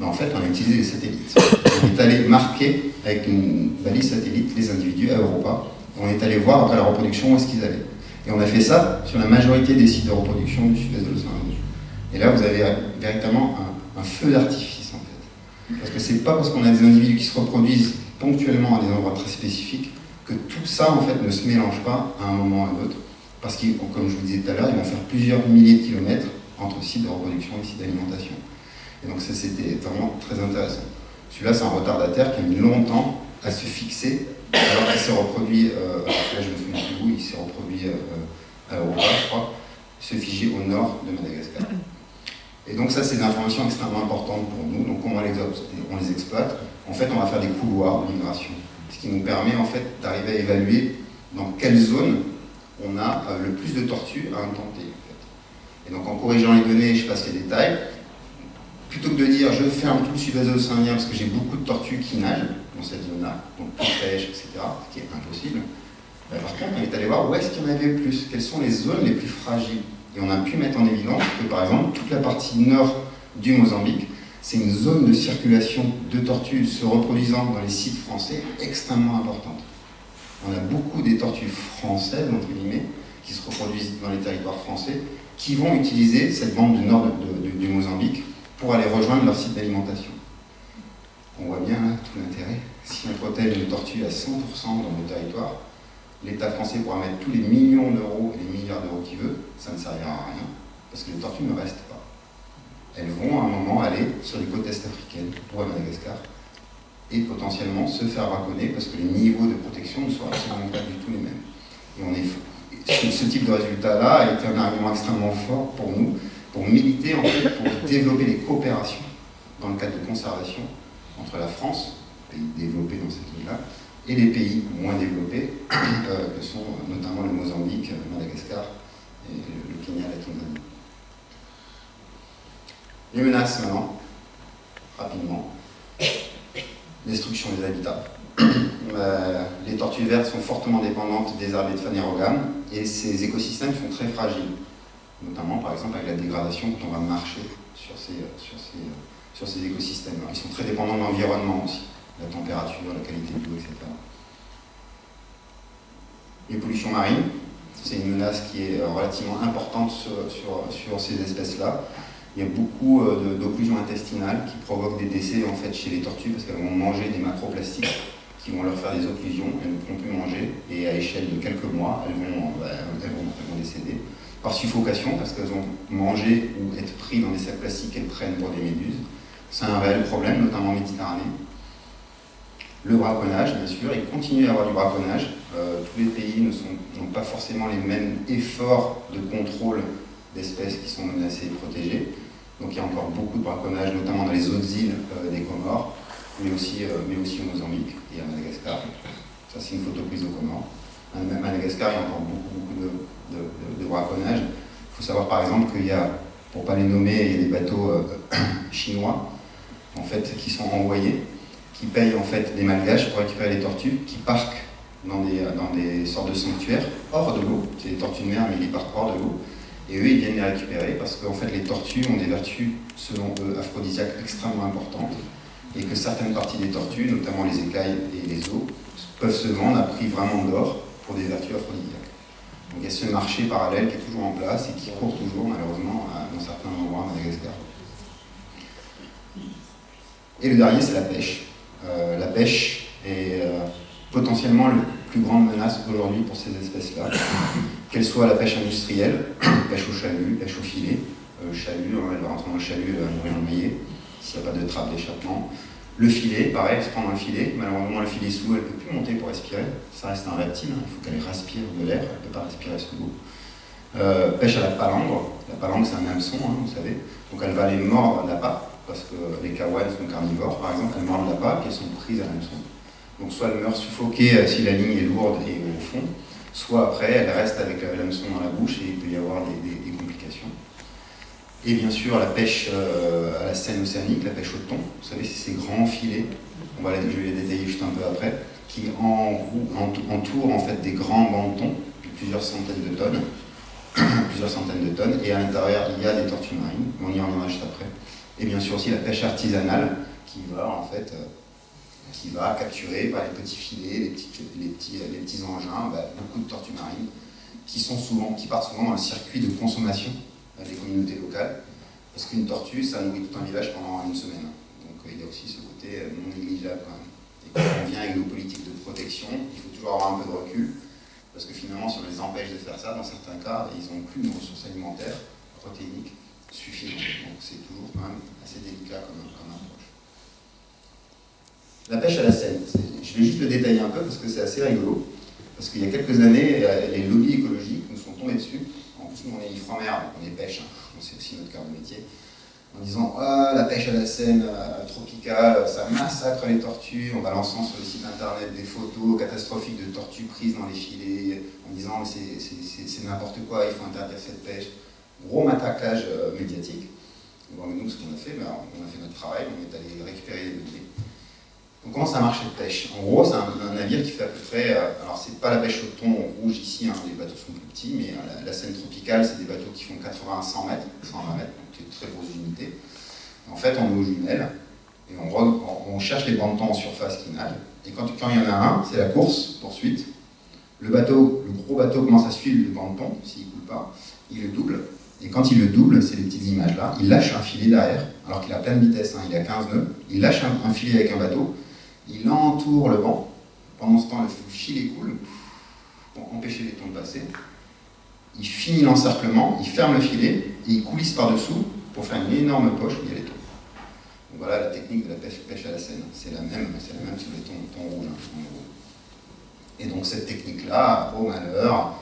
En fait, on a utilisé les satellites. On est allé marquer avec une balise satellite les individus à Europa. On est allé voir après la reproduction où est-ce qu'ils allaient. Et on a fait ça sur la majorité des sites de reproduction du sud-est de l'océan Indien. Et là, vous avez véritablement un feu d'artifice, en fait. Parce que c'est pas parce qu'on a des individus qui se reproduisent ponctuellement à des endroits très spécifiques que tout ça, en fait, ne se mélange pas à un moment ou à un autre. Parce que, comme je vous disais tout à l'heure, ils vont faire plusieurs milliers de kilomètres entre sites de reproduction et sites d'alimentation. Et donc ça, c'était vraiment très intéressant. Celui-là, c'est un retardataire qui a mis longtemps à se fixer, alors qu'il s'est reproduit, là je me souviens plus où, il s'est reproduit à Europa, je crois, se figer au nord de Madagascar. Et donc ça, c'est des informations extrêmement importantes pour nous. Donc comment on les exploite? En fait, on va faire des couloirs de migration, ce qui nous permet en fait d'arriver à évaluer dans quelle zone on a le plus de tortues à un temps T. En fait. Et donc en corrigeant les données, je passe les détails. Plutôt que de dire je ferme tout le sud-est de l'océan Indien parce que j'ai beaucoup de tortues qui nagent dans cette zone-là, donc plus de pêche, etc., ce qui est impossible, par contre, on est allé voir où est-ce qu'il y en avait le plus, quelles sont les zones les plus fragiles. Et on a pu mettre en évidence que, par exemple, toute la partie nord du Mozambique, c'est une zone de circulation de tortues se reproduisant dans les sites français extrêmement importante. On a beaucoup des tortues françaises, entre guillemets, qui se reproduisent dans les territoires français, qui vont utiliser cette bande du nord du Mozambique pour aller rejoindre leur site d'alimentation. On voit bien là tout l'intérêt. Si on protège les tortues à 100% dans nos territoires, l'État français pourra mettre tous les millions d'euros et les milliards d'euros qu'il veut, ça ne servira à rien, parce que les tortues ne restent pas. Elles vont à un moment aller sur les côtes est africaines, ou à Madagascar, et potentiellement se faire braconner, parce que les niveaux de protection ne sont absolument pas du tout les mêmes. Et ce type de résultat-là a été un argument extrêmement fort pour nous, pour militer, en fait, pour développer les coopérations dans le cadre de conservation entre la France, pays développé dans cette zone-là, et les pays moins développés, que sont notamment le Mozambique, Madagascar et le Kenya, la Tanzanie. Les menaces maintenant, rapidement. Destruction des habitats. Les tortues vertes sont fortement dépendantes des herbes et de phanérogames, et ces écosystèmes sont très fragiles. Notamment, par exemple, avec la dégradation quand on va marcher sur ces écosystèmes. Ils sont très dépendants de l'environnement aussi, la température, la qualité de l'eau, etc. Les pollutions marines, c'est une menace qui est relativement importante sur ces espèces-là. Il y a beaucoup d'occlusions intestinales qui provoquent des décès en fait, chez les tortues parce qu'elles vont manger des macroplastiques qui vont leur faire des occlusions, elles ne pourront plus manger et à échelle de quelques mois, elles vont décéder. Par suffocation, parce qu'elles ont mangé ou être pris dans des sacs plastiques qu'elles prennent pour des méduses. C'est un réel problème, notamment en Méditerranée. Le braconnage, bien sûr, il continue à y avoir du braconnage. Tous les pays n'ont pas forcément les mêmes efforts de contrôle d'espèces qui sont menacées et protégées. Donc il y a encore beaucoup de braconnage, notamment dans les autres îles des Comores, mais aussi au Mozambique et à Madagascar. Ça, c'est une photo prise aux Comores. À Madagascar, il y a encore beaucoup de braconnage. Il faut savoir par exemple qu'il y a, pour ne pas les nommer, il y a des bateaux chinois en fait, qui sont envoyés, qui payent en fait des malgaches pour récupérer les tortues, qui parquent dans des sortes de sanctuaires hors de l'eau. C'est des tortues de mer, mais ils partent hors de l'eau. Et eux, ils viennent les récupérer parce qu'en fait, les tortues ont des vertus, selon eux, aphrodisiaques extrêmement importantes. Et que certaines parties des tortues, notamment les écailles et les os, peuvent se vendre à prix vraiment d'or pour des vertus aphrodisiaques. Donc il y a ce marché parallèle qui est toujours en place et qui court toujours, malheureusement, dans certains endroits à Madagascar. Et le dernier, c'est la pêche. La pêche est potentiellement la plus grande menace aujourd'hui pour ces espèces-là. Qu'elle soit la pêche industrielle, pêche au chalut, pêche au filet. Chalut, elle va rentrer dans le chalut, elle va mourir noyée, s'il n'y a pas de trappe d'échappement. Le filet, pareil, elle se prend dans le filet. Malheureusement, le filet sous l'eau, elle ne peut plus monter pour respirer. Ça reste un reptile, il faut qu'elle respire de l'air, elle ne peut pas respirer sous l'eau. Pêche à la palangre. La palangre, c'est un hameçon, vous savez. Donc elle va aller mordre l'appât, parce que les kawanes sont carnivores, par exemple, elles mordent l'appât et elles sont prises à l'hameçon. Donc soit elle meurt suffoquée si la ligne est lourde et au fond, soit après, elle reste avec l'hameçon dans la bouche et il peut y avoir des complications. Et bien sûr, la pêche à la Seine océanique, la pêche au thon. Vous savez, c'est ces grands filets, je vais les détailler juste un peu après, qui entourent en fait des grands bancs de thon, de plusieurs centaines de tonnes, et à l'intérieur, il y a des tortues marines, on y reviendra juste après. Et bien sûr aussi la pêche artisanale, qui va capturer par les petits filets, les petits engins, beaucoup de tortues marines, qui partent souvent dans le circuit de consommation des communautés locales, parce qu'une tortue, ça nourrit tout un village pendant une semaine. Donc il y a aussi ce côté non négligeable quand même. Et quand on vient avec nos politiques de protection, il faut toujours avoir un peu de recul, parce que finalement, si on les empêche de faire ça, dans certains cas, ils n'ont plus de ressources alimentaires, protéiniques, suffisantes. Donc c'est toujours quand même assez délicat comme approche. La pêche à la Seine, je vais juste le détailler un peu, parce que c'est assez rigolo. Parce qu'il y a quelques années, les lobbies écologiques nous sont tombés dessus. En plus, nous, on est Ifremer, on est pêche, c'est aussi notre cœur de métier. En disant, la pêche à la Seine tropicale, ça massacre les tortues, en balançant sur le site internet des photos catastrophiques de tortues prises dans les filets, en disant, c'est n'importe quoi, il faut interdire cette pêche. Gros matraquage médiatique. Bon, mais nous, ce qu'on a fait, on a fait notre travail, on est allé récupérer les données. Donc comment ça marche cette pêche? En gros, c'est un navire qui fait à peu près, alors c'est pas la pêche au thon rouge ici, les bateaux sont plus petits, mais la Seine tropicale, c'est des bateaux qui font 80 à 100 mètres, 120 mètres, donc c'est une très grosse unité. En fait, on est aux jumelles, et on cherche les bancs de thon en surface qui nagent, et quand il y en a un, c'est la course, poursuite. Le gros bateau commence à suivre le banc de thon, s'il ne coule pas, il le double, et quand il le double, c'est les petites images là, il lâche un filet derrière, alors qu'il a pleine vitesse, il a 15 nœuds, il lâche un filet avec un bateau, il entoure le banc, pendant ce temps le filet coule, pour empêcher les thons de passer, il finit l'encerclement, il ferme le filet, et il coulisse par-dessous pour faire une énorme poche où il y a les thons. Donc voilà la technique de la pêche à la Seine, c'est la même sur les thons rouges. Et donc cette technique-là, au malheur,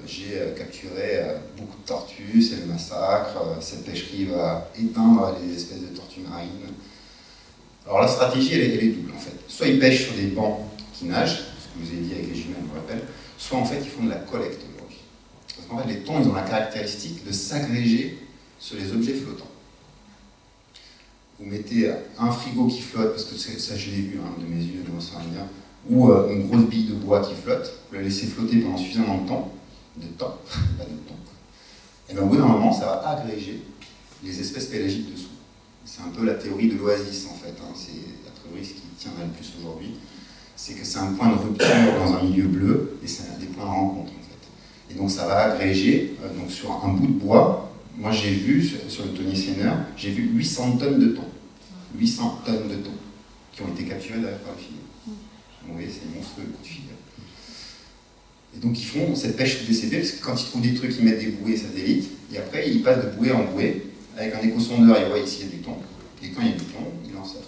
j'ai capturé beaucoup de tortues, c'est le massacre, cette pêcherie va éteindre les espèces de tortues marines. Alors la stratégie, elle est double en fait. Soit ils pêchent sur des bancs qui nagent, ce que je vous ai dit avec les jumelles, je me rappelle, soit en fait ils font de la collecte aujourd'hui. Parce qu'en fait les thons, ils ont la caractéristique de s'agréger sur les objets flottants. Vous mettez un frigo qui flotte, parce que ça je l'ai vu de mes yeux de l'océan Indien, ou une grosse bille de bois qui flotte, vous la laissez flotter pendant suffisamment de temps, pas de temps, et bien au bout d'un moment, ça va agréger les espèces pélagiques dessous. C'est un peu la théorie de l'oasis en fait, c'est la théorie qui tiendra le plus aujourd'hui, c'est que c'est un point de rupture dans un milieu bleu, et c'est des points de rencontre en fait. Et donc ça va agréger donc sur un bout de bois, moi j'ai vu, sur le Tony Seigneur, j'ai vu 800 tonnes de thon. 800 tonnes de thon qui ont été capturées derrière par le filet. Vous voyez, c'est monstrueux le coup de filet. Et donc ils font cette pêche sous DCP, parce que quand ils trouvent des trucs, ils mettent des bouées, ça délite, et après ils passent de bouée en bouée, avec un échosondeur, ils voient ici il y a du thon, et quand il y a du thon, ils l'encerclent.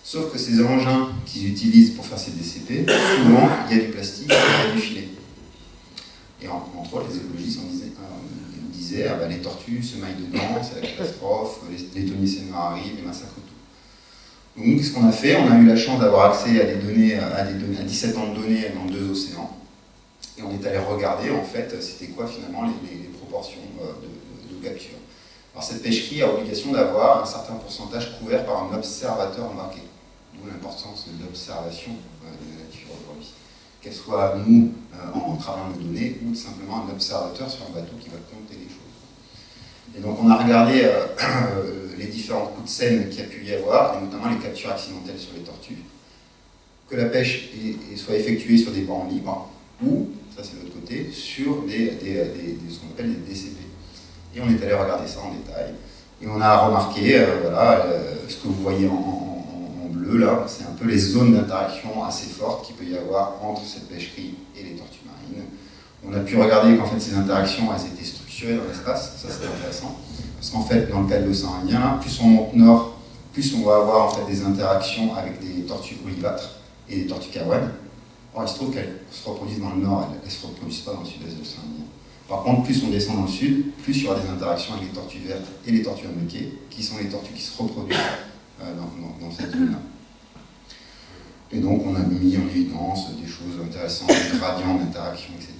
Sauf que ces engins qu'ils utilisent pour faire ces DCP, souvent il y a du plastique, il y a du filet. Et entre autres, les écologistes disaient ah ben, les tortues se maillent dedans, c'est la catastrophe, les Tony Seigneur arrivent, les massacrent tout. Donc, qu'est-ce qu'on a fait? On a eu la chance d'avoir accès à des données, à 17 ans de données dans 2 océans. Et on est allé regarder, en fait, c'était quoi finalement les proportions de capture. Alors, cette pêcherie a obligation d'avoir un certain pourcentage couvert par un observateur embarqué. D'où l'importance de l'observation de la nature aujourd'hui. Qu'elle soit nous en travaillant nos données ou simplement un observateur sur un bateau qui va compter les choses. Et donc on a regardé les différents coups de scène qu'il y a pu y avoir, et notamment les captures accidentelles sur les tortues. Que la pêche soit effectuée sur des bancs libres ou, ça c'est l'autre côté, sur ce qu'on appelle des DCP. Et on est allé regarder ça en détail. Et on a remarqué, voilà, ce que vous voyez en bleu là, c'est un peu les zones d'interaction assez fortes qu'il peut y avoir entre cette pêcherie et les tortues marines. On a pu regarder qu'en fait ces interactions elles étaient structurées dans l'espace, ça c'était intéressant. Parce qu'en fait, dans le cas de l'océan Indien, plus on monte nord, plus on va avoir en fait des interactions avec des tortues olivâtres et des tortues carouanes. Or, il se trouve qu'elles se reproduisent dans le nord, elles ne se reproduisent pas dans le sud-est de l'océan Indien. Par contre, plus on descend dans le sud, plus il y aura des interactions avec les tortues vertes et les tortues imbriquées, qui sont les tortues qui se reproduisent dans cette zone-là. Et donc, on a mis en évidence des choses intéressantes, des gradients d'interaction, etc.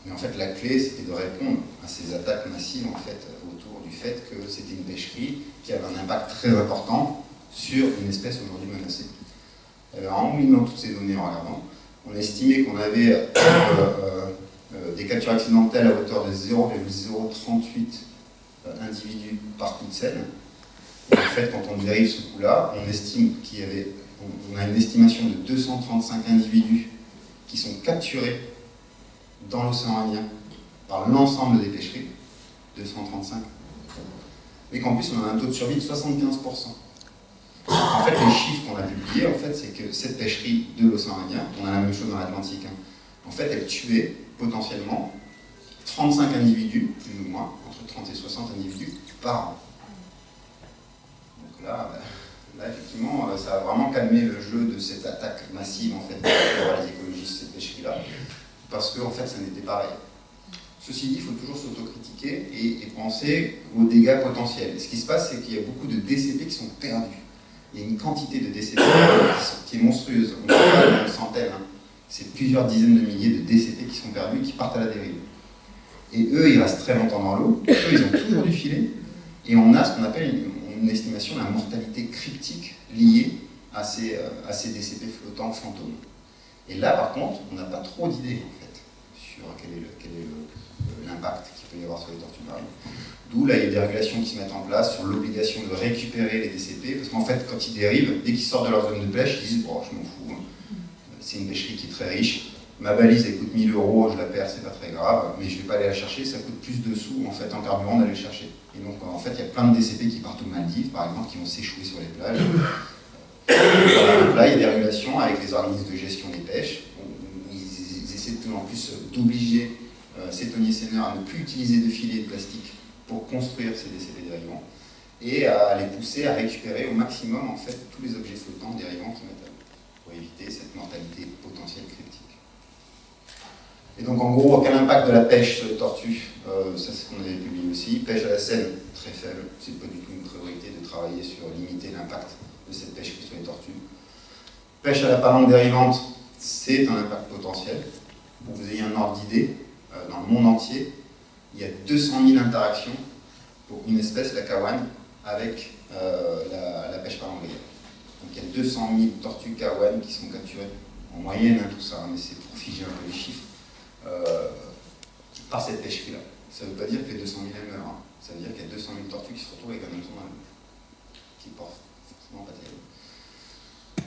Mais en fait, la clé, c'était de répondre à ces attaques massives, en fait, autour du fait que c'était une pêcherie qui avait un impact très important sur une espèce aujourd'hui menacée. Alors, en moulinant toutes ces données en regardant, on a estimé qu'on avait des captures accidentelles à hauteur de 0,038 individus par coup de scène. Et en fait, quand on dérive ce coup-là, on estime on a une estimation de 235 individus qui sont capturés dans l'océan Indien par l'ensemble des pêcheries, 235, et qu'en plus on a un taux de survie de 75%. En fait, les chiffres qu'on a publiés, en fait, c'est que cette pêcherie de l'océan Indien, on a la même chose dans l'Atlantique, hein, en fait, elle tuait potentiellement 35 individus, plus ou moins, entre 30 et 60 individus par an. Donc là, effectivement, ça a vraiment calmé le jeu de cette attaque massive en fait, par les écologistes, cette pêcherie-là, parce qu'en fait, ça n'était pas réel. Ceci dit, il faut toujours s'autocritiquer et penser aux dégâts potentiels. Ce qui se passe, c'est qu'il y a beaucoup de DCP qui sont perdus. Il y a une quantité de DCP qui est monstrueuse. On parle d'une centaine. Hein. C'est plusieurs dizaines de milliers de DCP qui sont perdus, qui partent à la dérive. Et eux, ils restent très longtemps dans l'eau. Eux, ils ont toujours du filet. Et on a ce qu'on appelle une estimation de la mortalité cryptique liée à ces DCP flottants fantômes. Et là, par contre, on n'a pas trop d'idées, en fait, sur quel est l'impact qu'il peut y avoir sur les tortues marines. D'où, là, il y a des régulations qui se mettent en place sur l'obligation de récupérer les DCP, parce qu'en fait, quand ils dérivent, dès qu'ils sortent de leur zone de pêche, ils disent « Oh, je m'en fous, c'est une pêcherie qui est très riche, ma valise, elle coûte 1000 €, je la perds, c'est pas très grave, mais je vais pas aller la chercher, ça coûte plus de sous, en fait, en carburant d'aller le chercher. » Et donc, en fait, il y a plein de DCP qui partent aux Maldives, par exemple, qui vont s'échouer sur les plages. Voilà, donc là, il y a des régulations avec les organismes de gestion des pêches, où ils essaient de plus en plus d'obliger ces thoniers seineurs à ne plus utiliser de filets de plastique pour construire ces DCP dérivants, et à les pousser à récupérer au maximum, en fait, tous les objets flottants dérivants qui mettent à l'eau, pour éviter cette mortalité potentielle cryptique. Et donc, en gros, quel impact de la pêche sur les tortues? Ça, c'est ce qu'on avait publié aussi. Pêche à la Seine, très faible. C'est pas du tout une priorité de travailler sur limiter l'impact de cette pêcherie sur les tortues. Pêche à la palombe dérivante, c'est un impact potentiel. Pour que vous ayez un ordre d'idée, dans le monde entier, il y a 200 000 interactions pour une espèce, la caouane, avec la pêche palombrière. Donc, il y a 200 000 tortues caouanes qui sont capturées, en moyenne, hein, tout ça, mais c'est pour figer un peu les chiffres. Par cette pêcherie-là. Ça ne veut pas dire que les 200 000 elles meurent. Hein. Ça veut dire qu'il y a 200 000 tortues qui se retrouvent avec un hameçon dans l'eau, qui portent forcément pas terrible.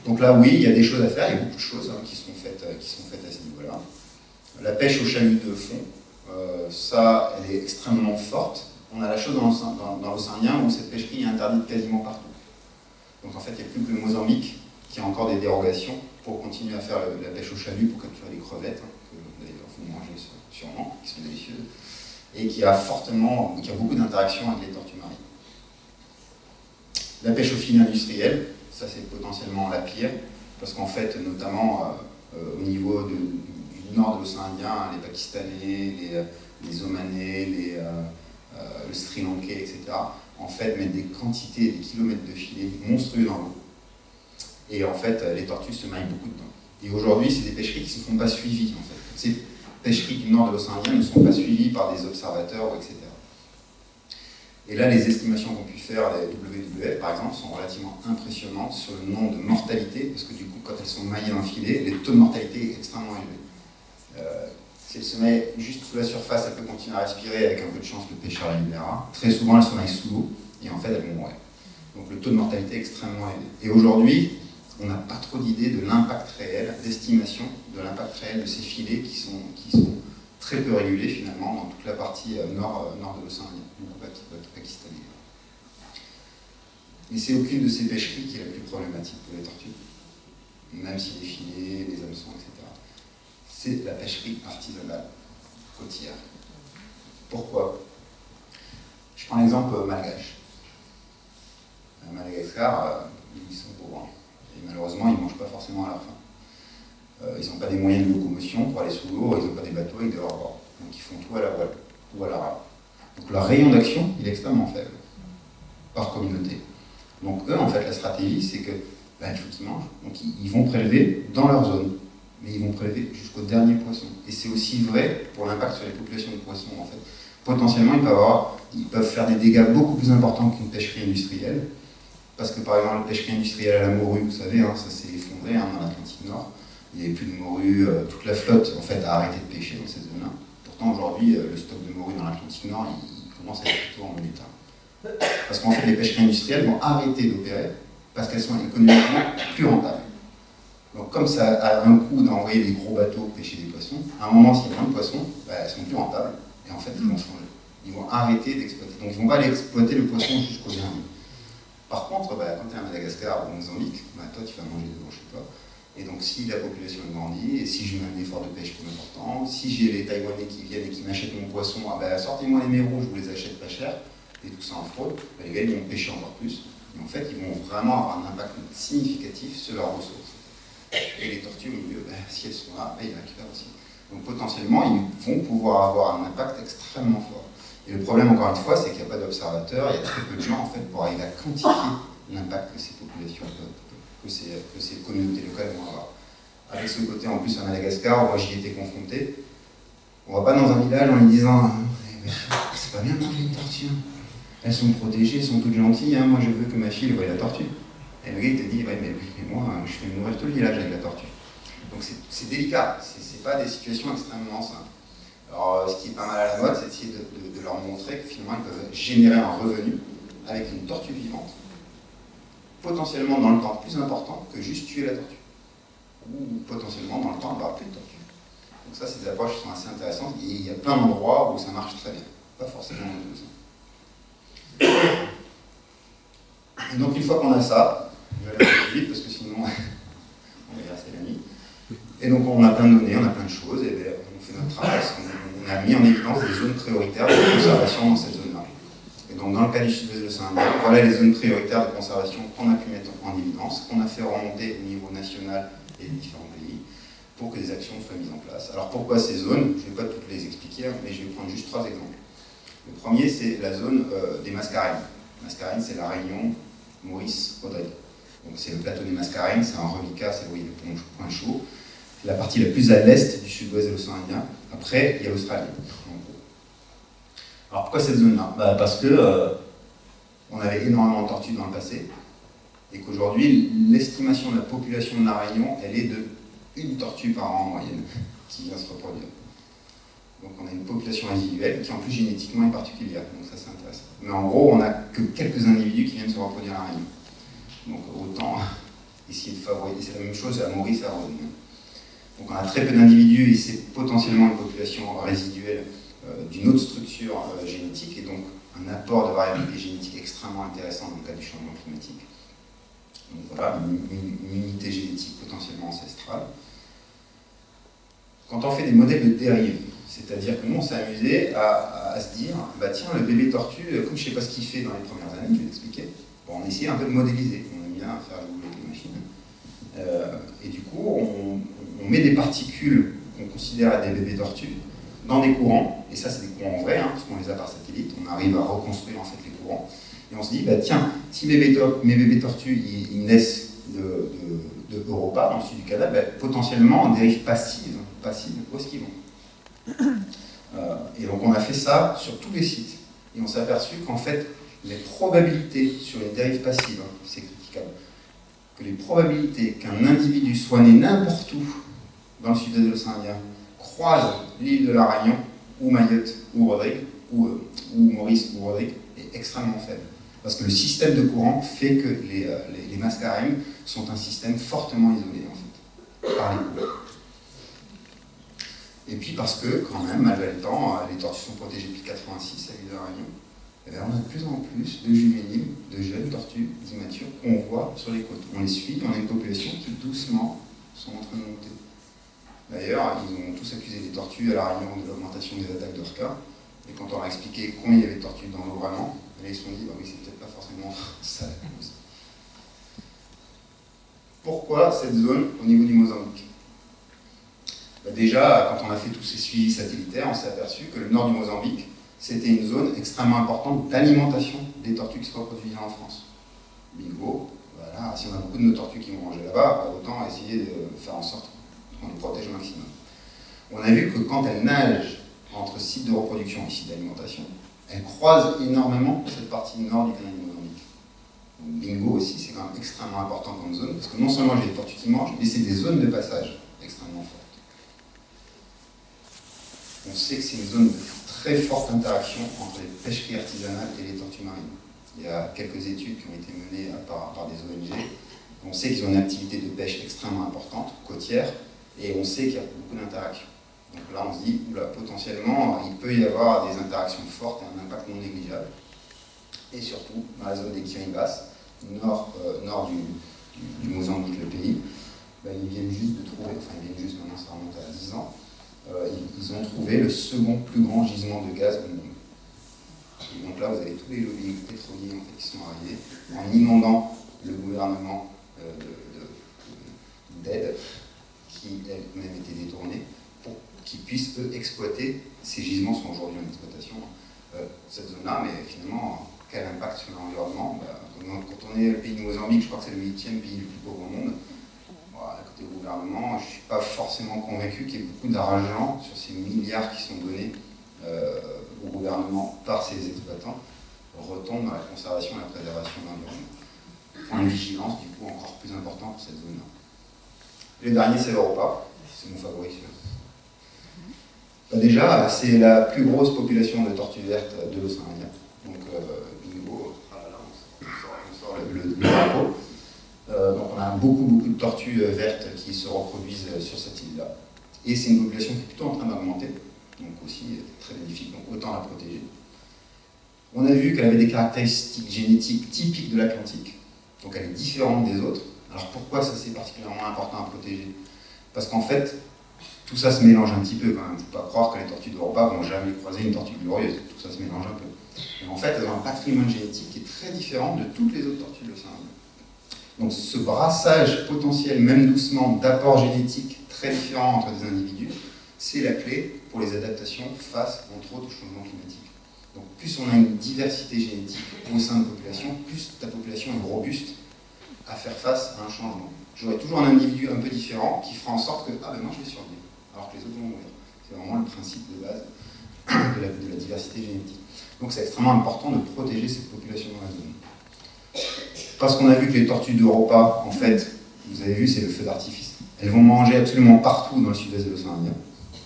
Donc là, oui, il y a des choses à faire, il y a beaucoup de choses hein, qui sont faites à ce niveau-là. La pêche au chalut de fond, ça, elle est extrêmement forte. on a la chose dans l'océan Indien où cette pêcherie est interdite quasiment partout. Donc en fait, il n'y a plus que le Mozambique qui a encore des dérogations pour continuer à faire la pêche au chalut pour capturer les crevettes, hein, que d'ailleurs vous mangez sûrement, qui sont délicieuses, et qui a beaucoup d'interactions avec les tortues marines. La pêche au filet industriel, ça c'est potentiellement la pire, parce qu'en fait, notamment au niveau du nord de l'océan Indien, les Pakistanais, les Omanais, le Sri Lankais, etc., en fait, mettent des quantités, des kilomètres de filets monstrueux dans l'eau. Et en fait, les tortues se maillent beaucoup dedans. Et aujourd'hui, c'est des pêcheries qui ne se font pas suivies, en fait. Toutes ces pêcheries du nord de l'océan Indien ne sont pas suivies par des observateurs, etc. Et là, les estimations qu'ont pu faire les WWF, par exemple, sont relativement impressionnantes sur le nombre de mortalités, parce que du coup, quand elles sont maillées dans le filet, les taux de mortalité est extrêmement élevé. Si elle se met juste sous la surface, elle peut continuer à respirer, avec un peu de chance, le pêcheur la libérera. Très souvent, elle se maille sous l'eau, et en fait, elles vont mourir. Donc le taux de mortalité est extrêmement élevé. Et aujourd'hui, on n'a pas trop d'idées de l'impact réel, d'estimation de l'impact réel de ces filets qui sont très peu régulés finalement dans toute la partie nord de l'océan Indien, beaucoup pakistanais. Mais c'est aucune de ces pêcheries qui est la plus problématique pour les tortues, même si les filets, les hameçons, etc. C'est la pêcherie artisanale côtière. Pourquoi? Je prends l'exemple malgache. À Madagascar, ils sont pauvres. Et malheureusement, ils ne mangent pas forcément à leur faim. Ils n'ont pas des moyens de locomotion pour aller sous l'eau, ils n'ont pas des bateaux avec des hors-bords. Donc ils font tout à la voile ou à la rame. Donc leur rayon d'action, il est extrêmement faible, par communauté. Donc eux, en fait, la stratégie, c'est que, il faut qu'ils mangent. Donc ils vont prélever dans leur zone, mais ils vont prélever jusqu'au dernier poisson. Et c'est aussi vrai pour l'impact sur les populations de poissons, en fait. Potentiellement, ils peuvent faire des dégâts beaucoup plus importants qu'une pêcherie industrielle. Parce que par exemple, la pêcherie industrielle à la morue, vous savez, ça s'est effondré dans l'Atlantique Nord. Il n'y avait plus de morue, toute la flotte en fait, a arrêté de pêcher dans cette zone-là. Pourtant, aujourd'hui, le stock de morue dans l'Atlantique Nord, il commence à être plutôt en bon état. Parce qu'en fait, les pêcheries industrielles vont arrêter d'opérer parce qu'elles sont économiquement plus rentables. Donc, comme ça a un coût d'envoyer des gros bateaux pêcher des poissons, à un moment, s'il y a moins de poissons, elles sont plus rentables. Et en fait, ils vont changer. Ils vont arrêter d'exploiter. Donc, ils ne vont pas aller exploiter le poisson jusqu'au dernier. Par contre, quand tu es à Madagascar ou au Mozambique, toi tu vas manger dedans chez toi. Et donc si la population grandit, et si je mets un effort de pêche plus important, si j'ai les Taïwanais qui viennent et qui m'achètent mon poisson, sortez-moi les mérous, je vous les achète pas cher, et tout ça en fraude, les gars ils vont pêcher encore plus. Et en fait, ils vont vraiment avoir un impact significatif sur leurs ressources. Et les tortues au milieu, si elles sont là, ils récupèrent aussi. Donc potentiellement, ils vont pouvoir avoir un impact extrêmement fort. Et le problème, encore une fois, c'est qu'il n'y a pas d'observateurs, il y a très peu de gens en fait, pour arriver à quantifier l'impact que ces populations, que ces communautés locales vont avoir. Avec ce côté, en plus, à Madagascar, moi j'y étais confronté, on ne va pas dans un village en lui disant c'est pas bien de manger une tortue, elles sont protégées, elles sont toutes gentilles, moi je veux que ma fille voie la tortue. Et le gars il te dit mais moi je fais me nourrir tout le village avec la tortue. Donc c'est délicat, c'est pas des situations extrêmement simples. Alors, ce qui est pas mal à la mode, c'est d'essayer de leur montrer que finalement, ils peuvent générer un revenu avec une tortue vivante, potentiellement dans le temps plus important que juste tuer la tortue. Ou potentiellement dans le temps, il n'y aura plus de tortue. Donc ça, c'est des approches qui sont assez intéressantes, et il y a plein d'endroits où ça marche très bien. Pas forcément dans tout ça. Et donc, une fois qu'on a ça, je vais aller un peu vite, parce que sinon, on va rester la nuit. Et donc, on a plein de données, on a plein de choses, et bien, on fait notre travail. On a mis en évidence des zones prioritaires de conservation dans cette zone-là. Et donc, dans le cas du sud-ouest de l'océan Indien, voilà les zones prioritaires de conservation qu'on a pu mettre en évidence, qu'on a fait remonter au niveau national et des différents pays, pour que des actions soient mises en place. Alors, pourquoi ces zones? Je ne vais pas toutes les expliquer, mais je vais prendre juste 3 exemples. Le premier, c'est la zone des Mascareignes. Mascareignes, c'est la Réunion, Maurice, Rodrigue. Donc, c'est le plateau des Mascareignes, c'est un reliquat, c'est là où il y a le point chaud. La partie la plus à l'est du sud-ouest de l'océan Indien. Après, il y a l'Australie. Alors pourquoi cette zone-là? Parce que on avait énormément de tortues dans le passé, et qu'aujourd'hui, l'estimation de la population de la Réunion, elle est de 1 tortue par an en moyenne, qui vient se reproduire. Donc on a une population résiduelle qui en plus génétiquement est particulière, donc ça c'est intéressant. Mais en gros, on n'a que quelques individus qui viennent se reproduire à la Réunion. Donc autant essayer de favoriser, c'est la même chose à Maurice et à Rodrigue. Donc on a très peu d'individus et c'est potentiellement une population résiduelle d'une autre structure génétique, et donc un apport de variabilité génétique extrêmement intéressant dans le cas du changement climatique. Donc voilà, une unité génétique potentiellement ancestrale. Quand on fait des modèles de dérive, c'est-à-dire que nous on s'est amusé à se dire, bah tiens, le bébé tortue, comme je ne sais pas ce qu'il fait dans les premières années, je vais l'expliquer, bon, on essaie un peu de modéliser, on aime bien faire évoluer les machines, et du coup on met des particules qu'on considère être des bébés tortues dans des courants, et ça c'est des courants vrais, hein, parce qu'on les a par satellite, on arrive à reconstruire en fait les courants, et on se dit, bah tiens, si mes bébés tortues ils naissent de Europa, dans le sud du Canada, bah, potentiellement en dérive passive, où est-ce qu'ils vont? Et donc on a fait ça sur tous les sites, et on s'est aperçu qu'en fait, les probabilités sur une dérive passive, hein, c'est critiquable, que les probabilités qu'un individu soit né n'importe où dans le sud-est de l'océan Indien croise l'île de la Réunion, ou Mayotte, ou Rodrigue, ou Maurice, ou Rodrigue, est extrêmement faible. Parce que le système de courant fait que les mascareignes sont un système fortement isolé, en fait, par les courants. Et puis parce que, quand même, malgré le temps, les tortues sont protégées depuis 1986 à l'île de la Réunion, et bien on a de plus en plus de juvéniles, de jeunes tortues immatures qu'on voit sur les côtes. On les suit, on a une population qui doucement sont en train de monter. D'ailleurs, ils ont tous accusé les tortues à la Réunion de l'augmentation des attaques d'orca, et quand on leur a expliqué combien il y avait de tortues dans l'eau vraiment, ils se sont dit, bah oui, c'est peut-être pas forcément ça la cause. Pourquoi cette zone au niveau du Mozambique? Bah déjà, quand on a fait tous ces suivis satellitaires, on s'est aperçu que le nord du Mozambique, c'était une zone extrêmement importante d'alimentation des tortues qui se reproduisent en France. Bingo, voilà, si on a beaucoup de nos tortues qui vont manger là-bas, autant essayer de faire en sorte qu'on les protège au maximum. On a vu que quand elles nagent entre sites de reproduction et sites d'alimentation, elles croisent énormément cette partie nord du canal du Mozambique. Donc, bingo aussi, c'est quand même extrêmement important comme zone, parce que non seulement j'ai des tortues qui mangent, mais c'est des zones de passage extrêmement fortes. On sait que c'est une zone de très forte interaction entre les pêcheries artisanales et les tortues marines. Il y a quelques études qui ont été menées par des ONG. On sait qu'ils ont une activité de pêche extrêmement importante, côtière, et on sait qu'il y a beaucoup d'interactions. Donc là, on se dit, oula, potentiellement, il peut y avoir des interactions fortes et un impact non négligeable. Et surtout, dans la zone des Kiribati, nord du Mozambique, le pays, ben, ils viennent juste de trouver, enfin ils viennent juste, maintenant ça remonte à 10 ans, ils ont trouvé le second plus grand gisement de gaz au monde. Et donc là, vous avez tous les lobbies pétroliers en fait, qui sont arrivés en inondant le gouvernement d'aide qui elle-même était détournée pour qu'ils puissent, eux, exploiter. Ces gisements sont aujourd'hui en exploitation, cette zone-là, mais finalement, quel impact sur l'environnement? Quand on est le pays du Mozambique, je crois que c'est le 8e pays le plus pauvre au monde. Voilà, côté gouvernement, je ne suis pas forcément convaincu qu'il y ait beaucoup d'argent sur ces milliards qui sont donnés au gouvernement par ces exploitants retombent dans la conservation et la préservation de l'environnement. Point de vigilance, du coup, encore plus important pour cette zone-là. Le dernier, c'est l'Europa. C'est mon favori. Déjà, c'est la plus grosse population de tortues vertes de l'océan Indien. Donc, bingo, on sort le drapeau. Donc, on a beaucoup de tortues vertes qui se reproduisent sur cette île-là. Et c'est une population qui est plutôt en train d'augmenter. Donc, aussi très bénéfique. Donc, autant la protéger. On a vu qu'elle avait des caractéristiques génétiques typiques de l'Atlantique. Donc, elle est différente des autres. Alors, pourquoi ça c'est particulièrement important à protéger? Parce qu'en fait, tout ça se mélange un petit peu quand même. Il ne faut pas croire que les tortues d'Europa vont jamais croiser une tortue glorieuse. Tout ça se mélange un peu. Mais en fait, elles ont un patrimoine génétique qui est très différent de toutes les autres tortues de l'océan Indien. Donc ce brassage potentiel, même doucement, d'apports génétiques très différents entre des individus, c'est la clé pour les adaptations face, entre autres, au changement climatique. Donc plus on a une diversité génétique au sein de la population, plus ta population est robuste à faire face à un changement. J'aurai toujours un individu un peu différent qui fera en sorte que, ah ben moi je vais survivre, alors que les autres vont mourir. C'est vraiment le principe de base de la diversité génétique. Donc c'est extrêmement important de protéger cette population dans la zone. Parce qu'on a vu que les tortues d'Europa, en fait, vous avez vu, c'est le feu d'artifice. Elles vont manger absolument partout dans le sud-est de l'océan Indien.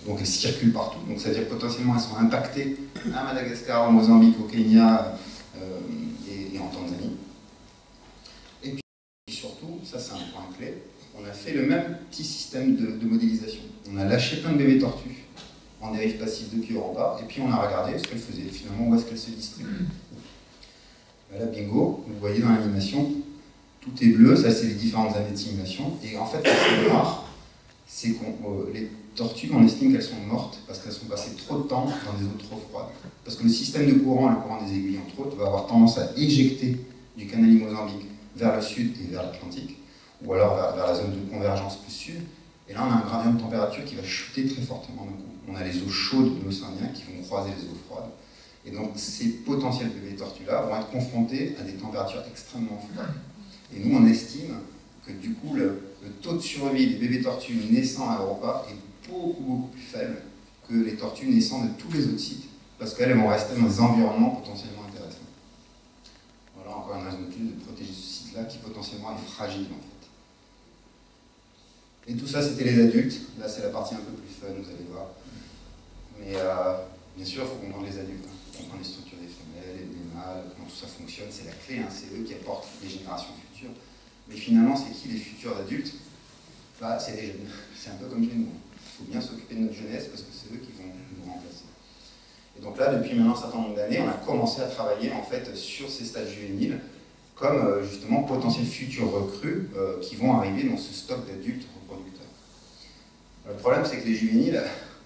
Donc elles circulent partout. Donc ça veut dire que potentiellement elles sont impactées à Madagascar, au Mozambique, au Kenya et en Tanzanie. Et puis surtout, ça c'est un point clé, on a fait le même petit système de modélisation. On a lâché plein de bébés tortues en dérive passive depuis Europa, et puis on a regardé ce qu'elle faisait, finalement où est-ce qu'elle se distribue. Là, bingo, vous voyez dans l'animation, tout est bleu, ça c'est les différentes années de simulation, et en fait, ce qui est noir, c'est que les tortues, on estime qu'elles sont mortes parce qu'elles sont passées trop de temps dans des eaux trop froides. Parce que le système de courant, le courant des aiguilles entre autres, va avoir tendance à éjecter du canal Mozambique vers le sud et vers l'Atlantique, ou alors vers la zone de convergence plus sud, et là on a un gradient de température qui va chuter très fortement d'un coup. On a les eaux chaudes de l'océan Indien qui vont croiser les eaux froides. Et donc ces potentiels bébés tortues-là vont être confrontés à des températures extrêmement froides. Et nous, on estime que du coup, le taux de survie des bébés tortues naissant à Europa est beaucoup plus faible que les tortues naissant de tous les autres sites, parce qu'elles vont rester dans des environnements potentiellement intéressants. Voilà encore une raison de plus de protéger ce site-là qui potentiellement est fragile en fait. Et tout ça, c'était les adultes. Là, c'est la partie un peu plus fun, vous allez voir. Mais bien sûr, il faut comprendre les adultes. Hein. Il faut comprendre les structures des femelles et des mâles, comment tout ça fonctionne. C'est la clé, hein. C'est eux qui apportent les générations futures. Mais finalement, c'est qui les futurs adultes? Bah, c'est les jeunes. C'est un peu comme chez nous. Il faut bien s'occuper de notre jeunesse parce que c'est eux qui vont nous remplacer. Et donc là, depuis maintenant un certain nombre d'années, on a commencé à travailler en fait sur ces stades juvéniles comme justement potentiels futurs recrues qui vont arriver dans ce stock d'adultes reproducteurs. Le problème, c'est que les juvéniles,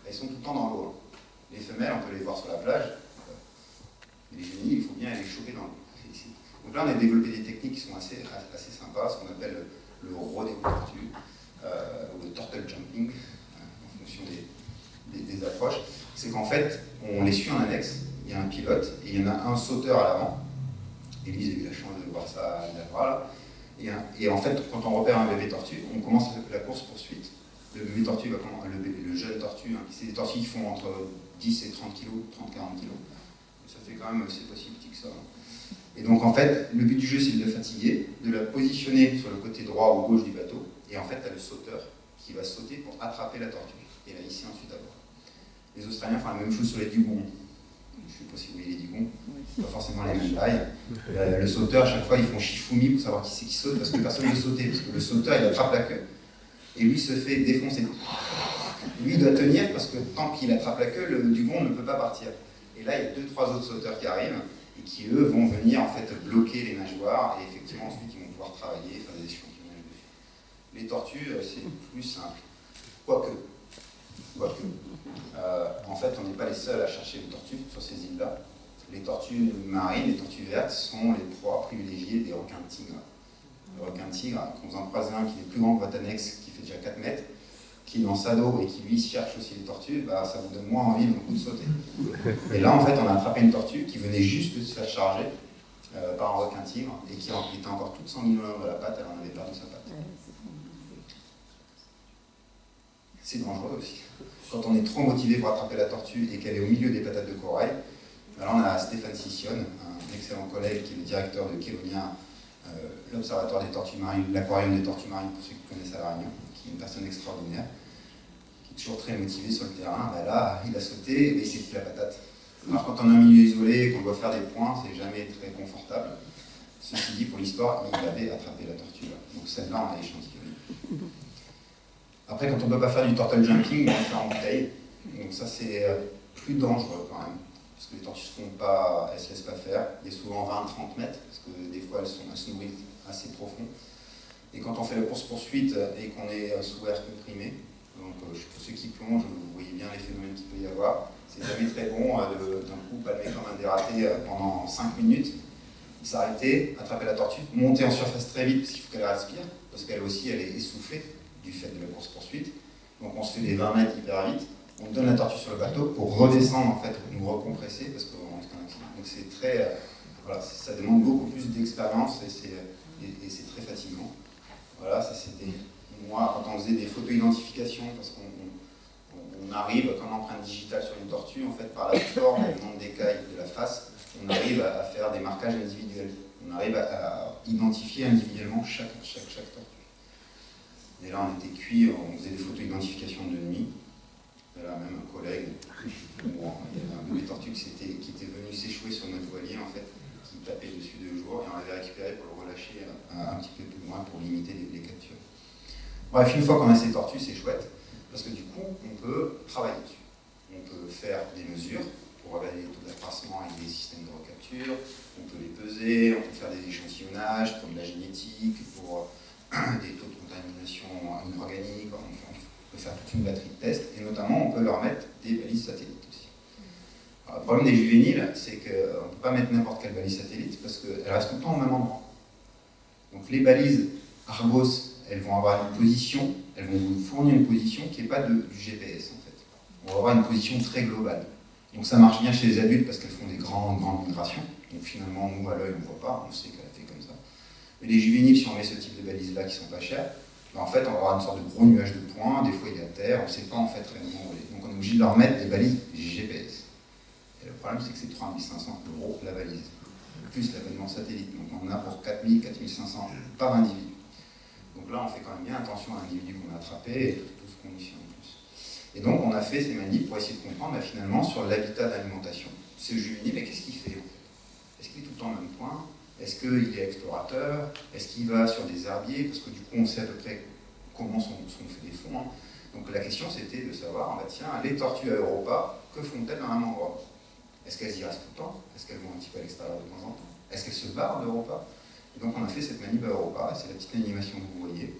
elles sont tout le temps dans l'eau. Les femelles, on peut les voir sur la plage. Les juvéniles, il faut bien les choper dans l'eau. Donc là, on a développé des techniques qui sont assez sympas, ce qu'on appelle le rodéo tortue, ou le turtle jumping, en fonction des approches. C'est qu'en fait, on les suit en annexe, il y a un pilote, et il y en a un sauteur à l'avant. Élise a eu la chance de voir ça à Navra. Et en fait, quand on repère un bébé tortue, on commence la course-poursuite. Le bébé tortue va le jeune tortue, hein, c'est des tortues qui font entre 10 et 30 kg, 30-40 kg. Ça fait quand même, c'est pas si petit que ça. Hein. Et donc en fait, le but du jeu, c'est de la fatiguer, de la positionner sur le côté droit ou gauche du bateau, et en fait, tu as le sauteur qui va sauter pour attraper la tortue, et la hisser ensuite à bord. Les Australiens font la même chose sur les dugongs. Je ne sais pas si vous voyez les dugongs, pas forcément les mêmes tailles. Le sauteur, à chaque fois, ils font chifoumi pour savoir qui c'est qui saute, parce que personne ne veut sauter, parce que le sauteur, il attrape la queue, et lui se fait défoncer. Lui, il doit tenir, parce que tant qu'il attrape la queue, le dugon ne peut pas partir. Et là, il y a 2-3 autres sauteurs qui arrivent, et qui, eux, vont venir, en fait, bloquer les nageoires, et effectivement, ensuite, ils vont pouvoir travailler, faire des échantillonnages dessus. Les tortues, c'est plus simple. Quoique. En fait, on n'est pas les seuls à chercher les tortues sur ces îles-là. Les tortues marines, les tortues vertes, sont les proies privilégiées des requins tigres. Le requin tigre, quand vous en croisez un qui est plus grand que votre annexe, qui fait déjà 4 mètres, qui est dans sa dos et qui lui cherche aussi les tortues, bah, ça vous donne moins envie d'un coup de sauter. Et là, en fait, on a attrapé une tortue qui venait juste de se faire charger par un requin tigre et qui était encore toute sanguinolente de la patte, elle en avait perdu sa patte. C'est dangereux aussi. Quand on est trop motivé pour attraper la tortue et qu'elle est au milieu des patates de corail, alors on a Stéphane Sissionne, un excellent collègue qui est le directeur de Kélonia, l'Observatoire des tortues marines, l'aquarium des tortues marines pour ceux qui connaissent à La Réunion, qui est une personne extraordinaire, qui est toujours très motivé sur le terrain. Ben là, il a sauté et il s'est pris la patate. Alors quand on est en milieu isolé et qu'on doit faire des points, c'est jamais très confortable. Ceci dit, pour l'histoire, il avait attrapé la tortue là. Donc celle-là, on a échantillonné. Après, quand on ne peut pas faire du turtle jumping, on le fait en bouteille. Donc ça, c'est plus dangereux quand même. Parce que les tortues elles ne se laissent pas faire. Il y a souvent 20-30 mètres, parce que des fois, elles se nourrissent assez profond. Et quand on fait la course-poursuite et qu'on est sous air comprimé, donc pour ceux qui plongent, vous voyez bien les phénomènes qu'il peut y avoir. C'est jamais très bon d'un coup palmer comme un dératé pendant 5 minutes, s'arrêter, attraper la tortue, monter en surface très vite, parce qu'il faut qu'elle respire, parce qu'elle aussi, elle est essoufflée du fait de la course-poursuite. Donc on se fait des 20 mètres hyper vite, on donne la tortue sur le bateau pour redescendre, en fait, nous recompresser, parce qu'on risque un accident. Donc c'est très... voilà, ça demande beaucoup plus d'expérience et c'est très fatigant. Voilà, ça c'était... Moi, quand on faisait des photo-identifications, parce qu'on arrive, comme empreinte digitale sur une tortue, en fait, par la forme et le nombre d'écailles de la face, on arrive à faire des marquages individuels. On arrive à identifier individuellement chaque tortue. Et là, on était cuit, on faisait des photos d'identification de nuit. Là, même un collègue, il y avait un bébé tortue qui était venu s'échouer sur notre voilier, en fait, qui tapait dessus 2 jours, et on l'avait récupéré pour le relâcher un petit peu plus loin pour limiter les captures. Bref, une fois qu'on a ces tortues, c'est chouette, parce que du coup, on peut travailler dessus. On faire des mesures pour évaluer le taux d'accroissement avec des systèmes de recapture. On peut les peser, on peut faire des échantillonnages pour de la génétique, pour des taux de contamination inorganique. On peut faire toute une batterie de tests, et notamment on peut leur mettre des balises satellites aussi. Alors, le problème des juvéniles, c'est qu'on ne peut pas mettre n'importe quelle balise satellite parce qu'elles restent tout le temps au même endroit. Donc les balises Argos, elles vont avoir une position, elles vont vous fournir une position qui n'est pas du GPS en fait. On va avoir une position très globale. Donc ça marche bien chez les adultes parce qu'elles font des grandes migrations. Donc finalement, nous à l'œil, on ne voit pas, on sait qu'elle a fait comme ça. Mais les juvéniles, si on met ce type de balises-là qui ne sont pas chères, ben en fait, on va avoir une sorte de gros nuage de points, des fois il est à terre, on ne sait pas en fait réellement où il est. Donc on est obligé de leur mettre des balises GPS. Et le problème, c'est que c'est 3 500 € la balise, plus l'abonnement satellite. Donc on en a pour 4 000, 4 500 par individu. Donc là, on fait quand même bien attention à l'individu qu'on a attrapé et tout ce qu'on y fait en plus. Et donc on a fait ces manips pour essayer de comprendre finalement sur l'habitat d'alimentation. Ce juvénile, mais qu'est-ce qu'il fait en fait? Est-ce qu'il est tout le temps au même point? Est-ce qu'il est explorateur? Est-ce qu'il va sur des herbiers? Parce que du coup, on sait à peu près comment sont faits les fonds. Hein. Donc la question, c'était de savoir, bah, tiens, les tortues à Europa, que font-elles dans un mangrove? Est-ce qu'elles y restent tout le temps? Est-ce qu'elles vont un petit peu à l'extérieur de temps en temps? Est-ce qu'elles se barrent d'Europa? Et donc on a fait cette manip à Europa, c'est la petite animation que vous voyez.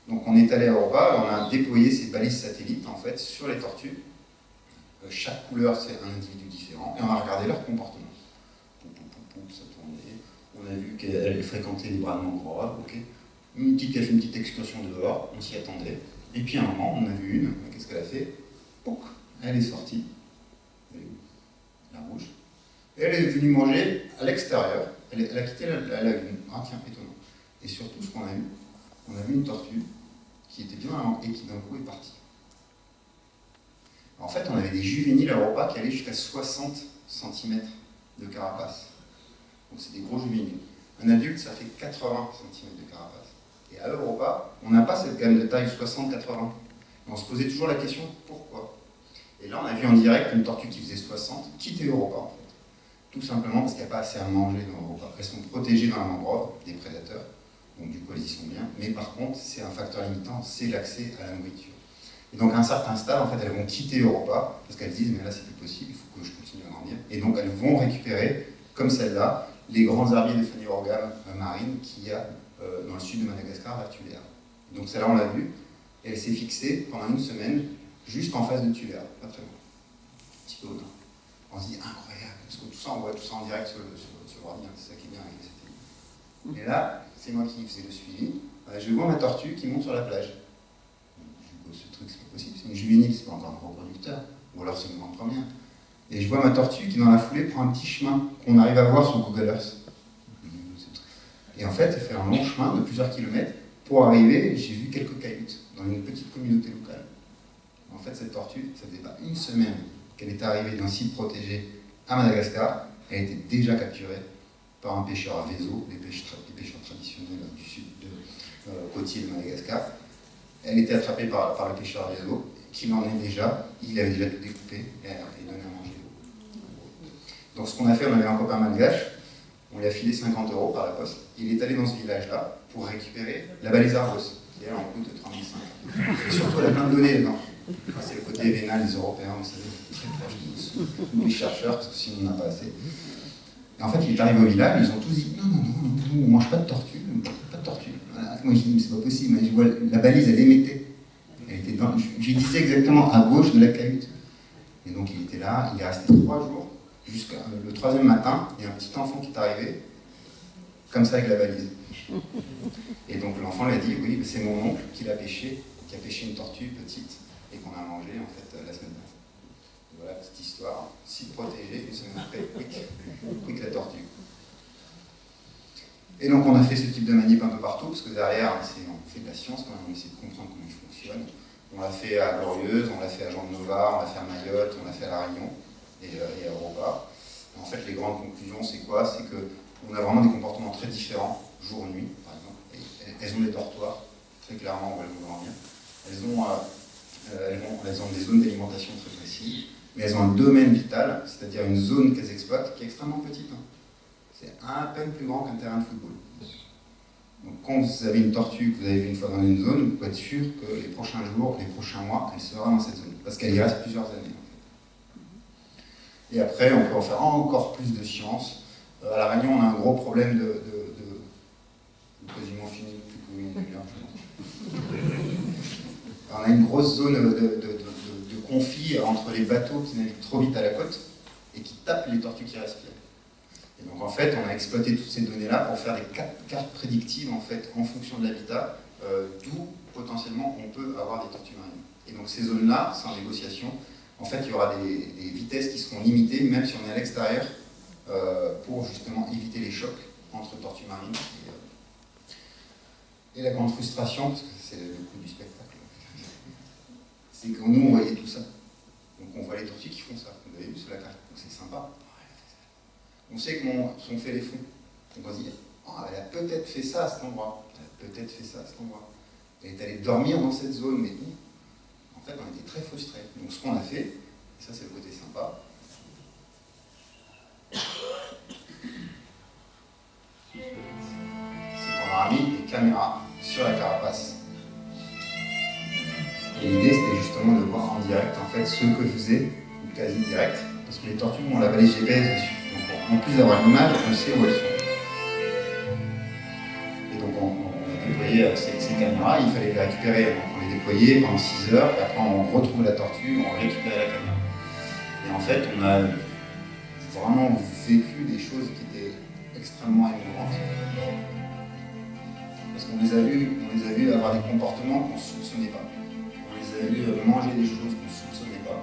Donc on est allé à Europa, et on a déployé ces balises satellites en fait sur les tortues. Chaque couleur c'est un individu différent, et on a regardé leur comportement. Ça tournait. On a vu qu'elle fréquentait les bras de mangrove, ok. Elle a fait une petite excursion dehors, on s'y attendait. Et puis à un moment, on a vu une, qu'est-ce qu'elle a fait? Pouc, elle est sortie. Elle est où? La rouge. Et elle est venue manger à l'extérieur. Elle a quitté la lagune. Ah tiens, étonnant. Et surtout, ce qu'on a eu, on a vu une tortue qui était bien avant et qui d'un coup est partie. En fait, on avait des juvéniles à Europa qui allaient jusqu'à 60 cm de carapace. Donc c'est des gros juvéniles. Un adulte, ça fait 80 cm de carapace. Et à Europa, on n'a pas cette gamme de taille 60-80. On se posait toujours la question, pourquoi? Et là, on a vu en direct une tortue qui faisait 60 quitter Europa, en fait. Tout simplement parce qu'il n'y a pas assez à manger dans Europa. Elles sont protégées dans la mangrove des prédateurs, donc du coup, elles y sont bien. Mais par contre, c'est un facteur limitant, c'est l'accès à la nourriture. Et donc, à un certain stade, en fait, elles vont quitter Europa, parce qu'elles disent, mais là, c'est plus possible, il faut que je continue à grandir. Et donc, elles vont récupérer, comme celle-là, les grands herbiers de Phanerogames marine qu'il y a dans le sud de Madagascar, vers Tuléar. Donc celle-là, on l'a vue, et elle s'est fixée pendant une semaine, juste en face de Tuléar, pas très loin. Un petit peu au nord. On se dit, incroyable, parce que tout ça, on voit tout ça en direct sur l'ordi, c'est ça qui est bien avec les satellites. Et là, c'est moi qui faisais le suivi, je vois ma tortue qui monte sur la plage. Je dis, ce truc, c'est pas possible, c'est une juvénile, c'est pas encore un reproducteur, ou alors c'est une grande première. Et je vois ma tortue qui, dans la foulée, prend un petit chemin qu'on arrive à voir sur Google Earth. Et en fait, elle fait un long chemin de plusieurs kilomètres pour arriver, j'ai vu quelques cayutes dans une petite communauté locale. En fait, cette tortue, ça faisait pas une semaine qu'elle était arrivée d'un site protégé à Madagascar, elle était déjà capturée par un pêcheur à Vezo, les pêcheurs traditionnels du sud côtier de Madagascar. Elle était attrapée par le pêcheur à Vezo, qui l'emmenait déjà, il avait déjà tout découpé et donné à manger. Donc ce qu'on a fait, on avait un copain malgache, on lui a filé 50 € par la poste. Il est allé dans ce village-là pour récupérer la balise Argos, qui elle en coûte 35. Et surtout, elle a plein de données dedans. C'est le côté vénal des Européens, vous savez, très proche de nous, les chercheurs, parce que sinon on n'a pas assez. Et en fait, il est arrivé au village, ils ont tous dit non, on ne mange pas de tortue, pas de tortue. Voilà. Moi, j'ai dit, mais c'est pas possible, je vois, la balise, elle émettait. Elle était dans, je disais exactement à gauche de la cahute. Et donc, il était là, il est resté 3 jours. Jusqu'à le 3e matin, il y a un petit enfant qui est arrivé, comme ça avec la balise. Et donc l'enfant lui a dit, oui, c'est mon oncle qui l'a pêché, qui a pêché une tortue petite, et qu'on a mangé en fait la semaine dernière. Voilà, petite histoire, site protégé, une semaine après, quick la tortue. Et donc on a fait ce type de manip un peu partout, parce que derrière, on fait de la science quand même, on essaie de comprendre comment il fonctionne. On l'a fait à Glorieuse, on l'a fait à Jean de Nova, on l'a fait à Mayotte, on l'a fait à La Réunion. Et à Europa. En fait, les grandes conclusions, c'est quoi? C'est qu'on a vraiment des comportements très différents, jour-nuit, par exemple. Et elles ont des dortoirs, très clairement, on va le voir bien. Elles ont des zones d'alimentation très précises, mais elles ont un domaine vital, c'est-à-dire une zone qu'elles exploitent, qui est extrêmement petite. Hein. C'est à peine plus grand qu'un terrain de football. Donc quand vous avez une tortue que vous avez vue une fois dans une zone, vous pouvez être sûr que les prochains jours, les prochains mois, elle sera dans cette zone, parce qu'elle y reste plusieurs années. Et après, on peut en faire encore plus de science. À La Réunion, on a un gros problème quasiment fini, on a une grosse zone de conflit entre les bateaux qui naviguent trop vite à la côte et qui tapent les tortues qui respirent. Et donc en fait, on a exploité toutes ces données-là pour faire des cartes prédictives en fait, en fonction de l'habitat, d'où potentiellement on peut avoir des tortues marines. Et donc ces zones-là, c'est en négociation. En fait, il y aura des vitesses qui seront limitées, même si on est à l'extérieur, pour justement éviter les chocs entre tortues marines et la grande frustration, parce que c'est le coût du spectacle, c'est que nous, on voyait tout ça. Donc on voit les tortues qui font ça. Vous avez vu sur la carte, donc c'est sympa. On sait comment sont faits les fonds. Donc on se dit, oh, elle a peut-être fait ça à cet endroit. Elle a peut-être fait ça à cet endroit. Elle est allée dormir dans cette zone, mais où? En fait, on était très frustrés. Donc ce qu'on a fait, et ça c'est le côté sympa, c'est qu'on a mis des caméras sur la carapace. Et l'idée c'était justement de voir en direct en fait ce que faisait, ou quasi direct, parce que les tortues ont la balise GPS dessus. Donc en plus d'avoir une image, on sait où elles sont. Et donc on déployait ces caméras, il fallait les récupérer. Donc on les déployait pendant 6 heures, et après on retrouvait la tortue, on récupérait la caméra. Et en fait, on a vraiment vécu des choses qui étaient extrêmement émouvantes. Parce qu'on les a vus avoir des comportements qu'on ne soupçonnait pas. On les a vus manger des choses qu'on ne soupçonnait pas.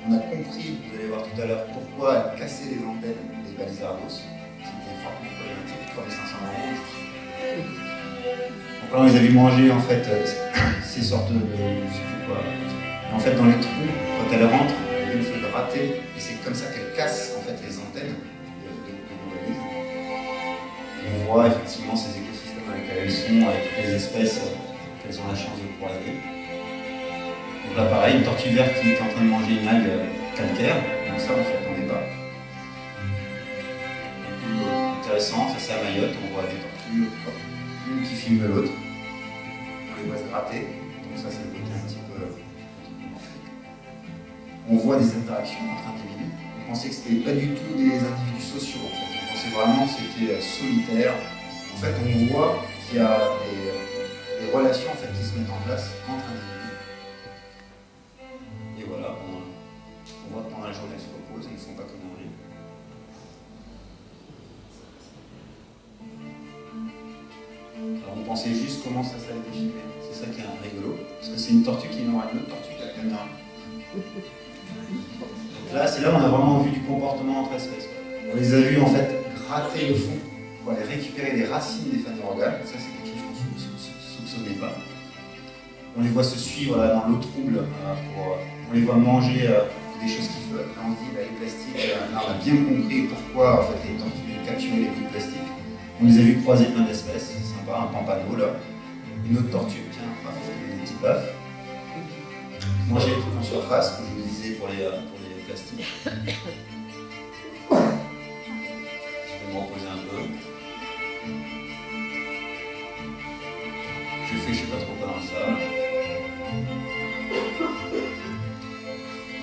On a compris, vous allez voir tout à l'heure, pourquoi casser les antennes des balises Argos, c'était fortement problématique, 3500 €. Donc là, on les a vus manger en fait ces sortes de je sais plus quoi. Et en fait, dans les trous, quand elles rentrent, elles viennent se gratter, et c'est comme ça qu'elles cassent en fait les antennes de nos balises. Et on voit effectivement ces écosystèmes dans lesquels elles sont, avec toutes les espèces qu'elles ont la chance de croiser. Donc là, pareil, une tortue verte qui est en train de manger une algue calcaire, donc ça, on ne s'y attendait pas. Intéressant, ça c'est à Mayotte, on voit des tortues, une qui filme l'autre, on les voit se gratter, donc ça c'est le côté un petit peu. On voit des interactions entre individus. On pensait que c'était pas du tout des individus sociaux, en fait. On pensait vraiment que c'était solitaire. En fait, on voit qu'il y a des relations en fait, qui se mettent en place entre individus. Et voilà, on voit que pendant la journée, elles se reposent, elles ne font pas que manger. Alors on pensait juste comment ça a été filmé. C'est ça qui est rigolo. Parce que c'est une tortue qui n'aura une autre tortue qui a la caméra. Donc là, c'est là où on a vraiment vu du comportement entre espèces. On les a vus en fait gratter le fond pour aller récupérer des racines des phanérogames. Ça, c'est quelque chose qu'on ne soupçonnait pas. On les voit se suivre là, dans l'eau trouble. On les voit manger des choses qui flottent. Là, on se dit, bah, les plastiques, là, on a bien compris pourquoi en fait, les tortues capturaient les bouts de plastique. On les a vus croiser plein d'espèces. C'est sympa, un pampano là. Une autre tortue, tiens, paf, des petits baffes. Manger les trucs en surface, comme je vous disais pour les plastiques. Je vais me reposer un peu. Je fais je sais pas trop quoi dans ça.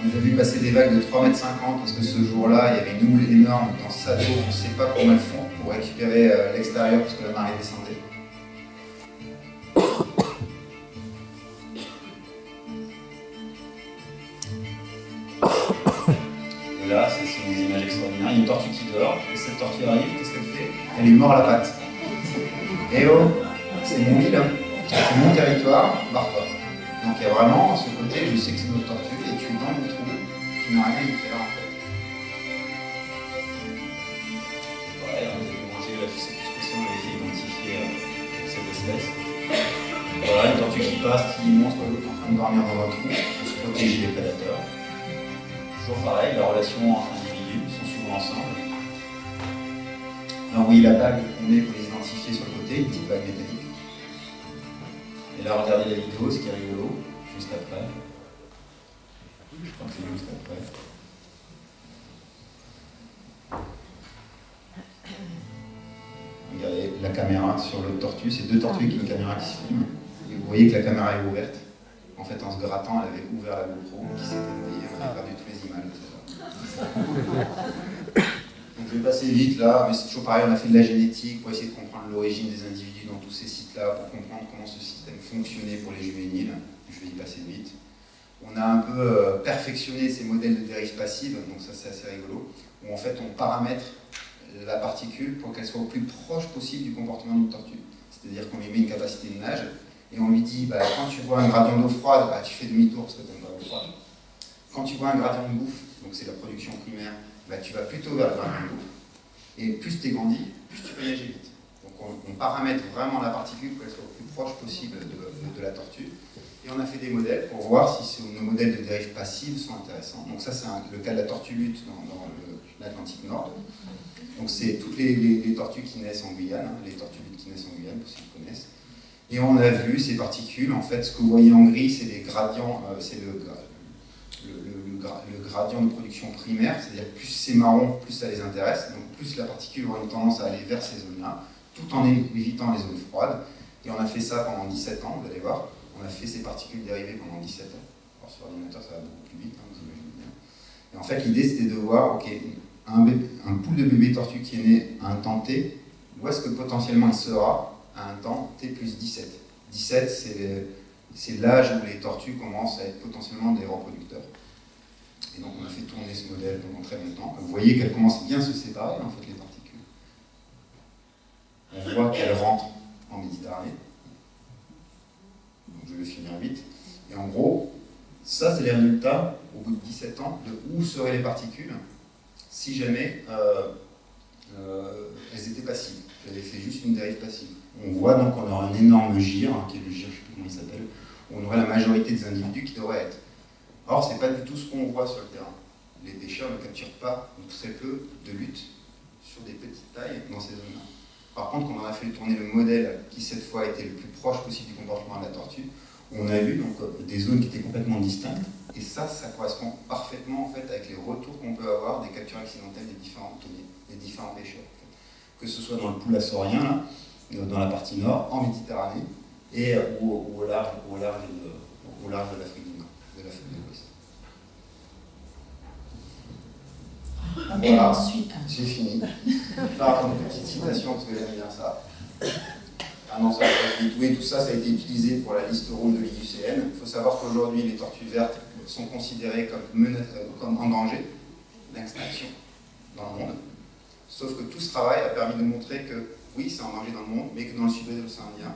On les a vu passer des vagues de 3,50 m parce que ce jour-là, il y avait une houle énorme dans ce sadeau. On ne sait pas comment elles font pour récupérer l'extérieur parce que la marée descendait. Et là, c'est des images extraordinaires. Il y a une tortue qui dort, et cette tortue arrive, qu'est-ce qu'elle fait? Elle lui mord la patte. Eh oh, c'est mon île, c'est mon territoire, barre-toi. Donc il y a vraiment ce côté, je sais que c'est notre tortue, et tu es dans le trou, tu n'as rien à y faire en fait. Pareil, on avait mangé, je sais plus ce que c'est, on avait fait identifier cette espèce. Voilà, une tortue qui passe, qui montre l'autre en train de dormir dans un trou, pour se protéger des prédateurs. Toujours pareil, la relation entre individus, ils sont souvent ensemble. Là, vous voyez la bague qu'on met pour les identifier sur le côté, une petite bague métallique. Et là, regardez la vidéo, ce qui est rigolo, juste après. Je crois que c'est juste après. Regardez la caméra sur l'autre tortue, c'est deux tortues avec une caméra qui se filme. Et vous voyez que la caméra est ouverte. En fait, en se grattant, elle avait ouvert la GoPro qui s'était noyée, on a perdu toutes les images, etc. Donc je vais passer vite là, mais c'est toujours pareil, on a fait de la génétique pour essayer de comprendre l'origine des individus dans tous ces sites-là, pour comprendre comment ce système fonctionnait pour les juvéniles. Je vais y passer vite. On a un peu perfectionné ces modèles de dérive passive, donc ça c'est assez rigolo, où en fait on paramètre la particule pour qu'elle soit au plus proche possible du comportement d'une tortue. C'est-à-dire qu'on lui met une capacité de nage, et on lui dit, bah, quand tu vois un gradient d'eau froide, bah, tu fais demi-tour parce que tu n'aimes pas l'eau froide. Quand tu vois un gradient de bouffe, donc c'est la production primaire, bah, tu vas plutôt vers le gradient de bouffe. Et plus tu es grandi, plus tu peux nager vite. Donc on paramètre vraiment la particule pour qu'elle soit au plus proche possible de la tortue. Et on a fait des modèles pour voir si nos modèles de dérive passive sont intéressants. Donc ça c'est le cas de la tortue lutte dans l'Atlantique Nord. Donc c'est toutes les tortues qui naissent en Guyane, hein, les tortues luttes qui naissent en Guyane, pour ceux qui connaissent. Et on a vu ces particules, en fait, ce que vous voyez en gris, c'est les gradients, c'est le gradient de production primaire, c'est-à-dire plus c'est marron, plus ça les intéresse, donc plus la particule aura une tendance à aller vers ces zones-là, tout en évitant les zones froides. Et on a fait ça pendant 17 ans, vous allez voir, on a fait ces particules dérivées pendant 17 ans. Alors sur l'ordinateur, ça va beaucoup plus vite, hein, vous imaginez bien. Et en fait, l'idée, c'était de voir, ok, un pool de bébés tortues qui est né à un temps T, où est-ce que potentiellement il sera à un temps T plus 17. 17, c'est l'âge où les tortues commencent à être potentiellement des reproducteurs. Et donc on a fait tourner ce modèle pendant très longtemps. Vous voyez qu'elles commencent bien à se séparer, en fait, les particules. On voit qu'elles rentrent en Méditerranée. Donc je vais finir vite. Et en gros, ça c'est les résultats, au bout de 17 ans, de où seraient les particules si jamais elles étaient passives. J'avais fait juste une dérive passive. On voit donc qu'on aura un énorme gire, hein, qui est le gire, je ne sais plus comment il s'appelle, où on aurait la majorité des individus qui devraient être. Or, ce n'est pas du tout ce qu'on voit sur le terrain. Les pêcheurs ne capturent pas, ou très peu, de lutte sur des petites tailles dans ces zones-là. Par contre, quand on a fait tourner le modèle qui, cette fois, était le plus proche possible du comportement de la tortue, on a vu donc, des zones qui étaient complètement distinctes, et ça correspond parfaitement en fait, avec les retours qu'on peut avoir des captures accidentelles des différents pêcheurs. En fait. Que ce soit dans le pool assorien, là, dans la partie nord, en Méditerranée, et au large de l'Afrique du Nord, de l'Afrique de l'Ouest. Voilà, j'ai fini. Je vais raconter une petite citation parce que j'aime bien ça. Ah non, ça va pas vite. Oui, tout ça, ça a été utilisé pour la liste rouge de l'IUCN. Il faut savoir qu'aujourd'hui, les tortues vertes sont considérées comme en danger d'extinction dans le monde. Sauf que tout ce travail a permis de montrer que, oui, c'est en danger dans le monde, mais que dans le sud-ouest de l'océan Indien,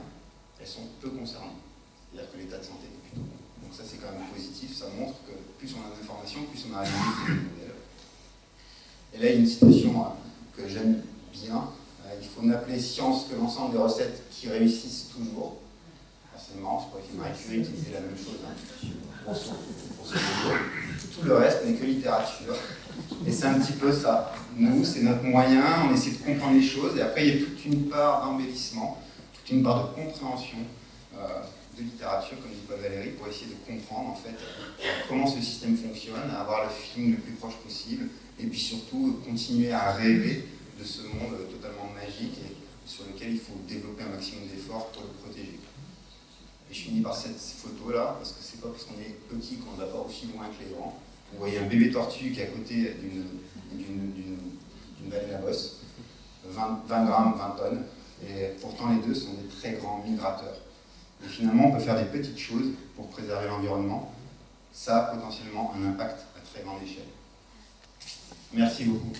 elles sont peu concernées. C'est-à-dire que l'état de santé est plutôt bon. Donc ça, c'est quand même positif. Ça montre que plus on a d'informations, plus on a réalisé des modèles. Et là, il y a une citation que j'aime bien. Il faut n'appeler science que l'ensemble des recettes qui réussissent toujours. C'est marrant, je crois que Marie Curie disait la même chose. Hein. Pour ce tout le reste n'est que littérature. Et c'est un petit peu ça. Nous, c'est notre moyen, on essaie de comprendre les choses, et après il y a toute une part d'embellissement, toute une part de compréhension de littérature, comme dit Paul Valéry, pour essayer de comprendre en fait comment ce système fonctionne, à avoir le feeling le plus proche possible, et puis surtout continuer à rêver de ce monde totalement magique et sur lequel il faut développer un maximum d'efforts pour le protéger. Et je finis par cette photo-là, parce que c'est pas parce qu'on est petit qu'on ne va pas aussi loin que les grands. Vous voyez un bébé tortue qui est à côté d'une baleine à bosse, 20 grammes, 20 tonnes, et pourtant les deux sont des très grands migrateurs. Et finalement, on peut faire des petites choses pour préserver l'environnement. Ça a potentiellement un impact à très grande échelle. Merci beaucoup.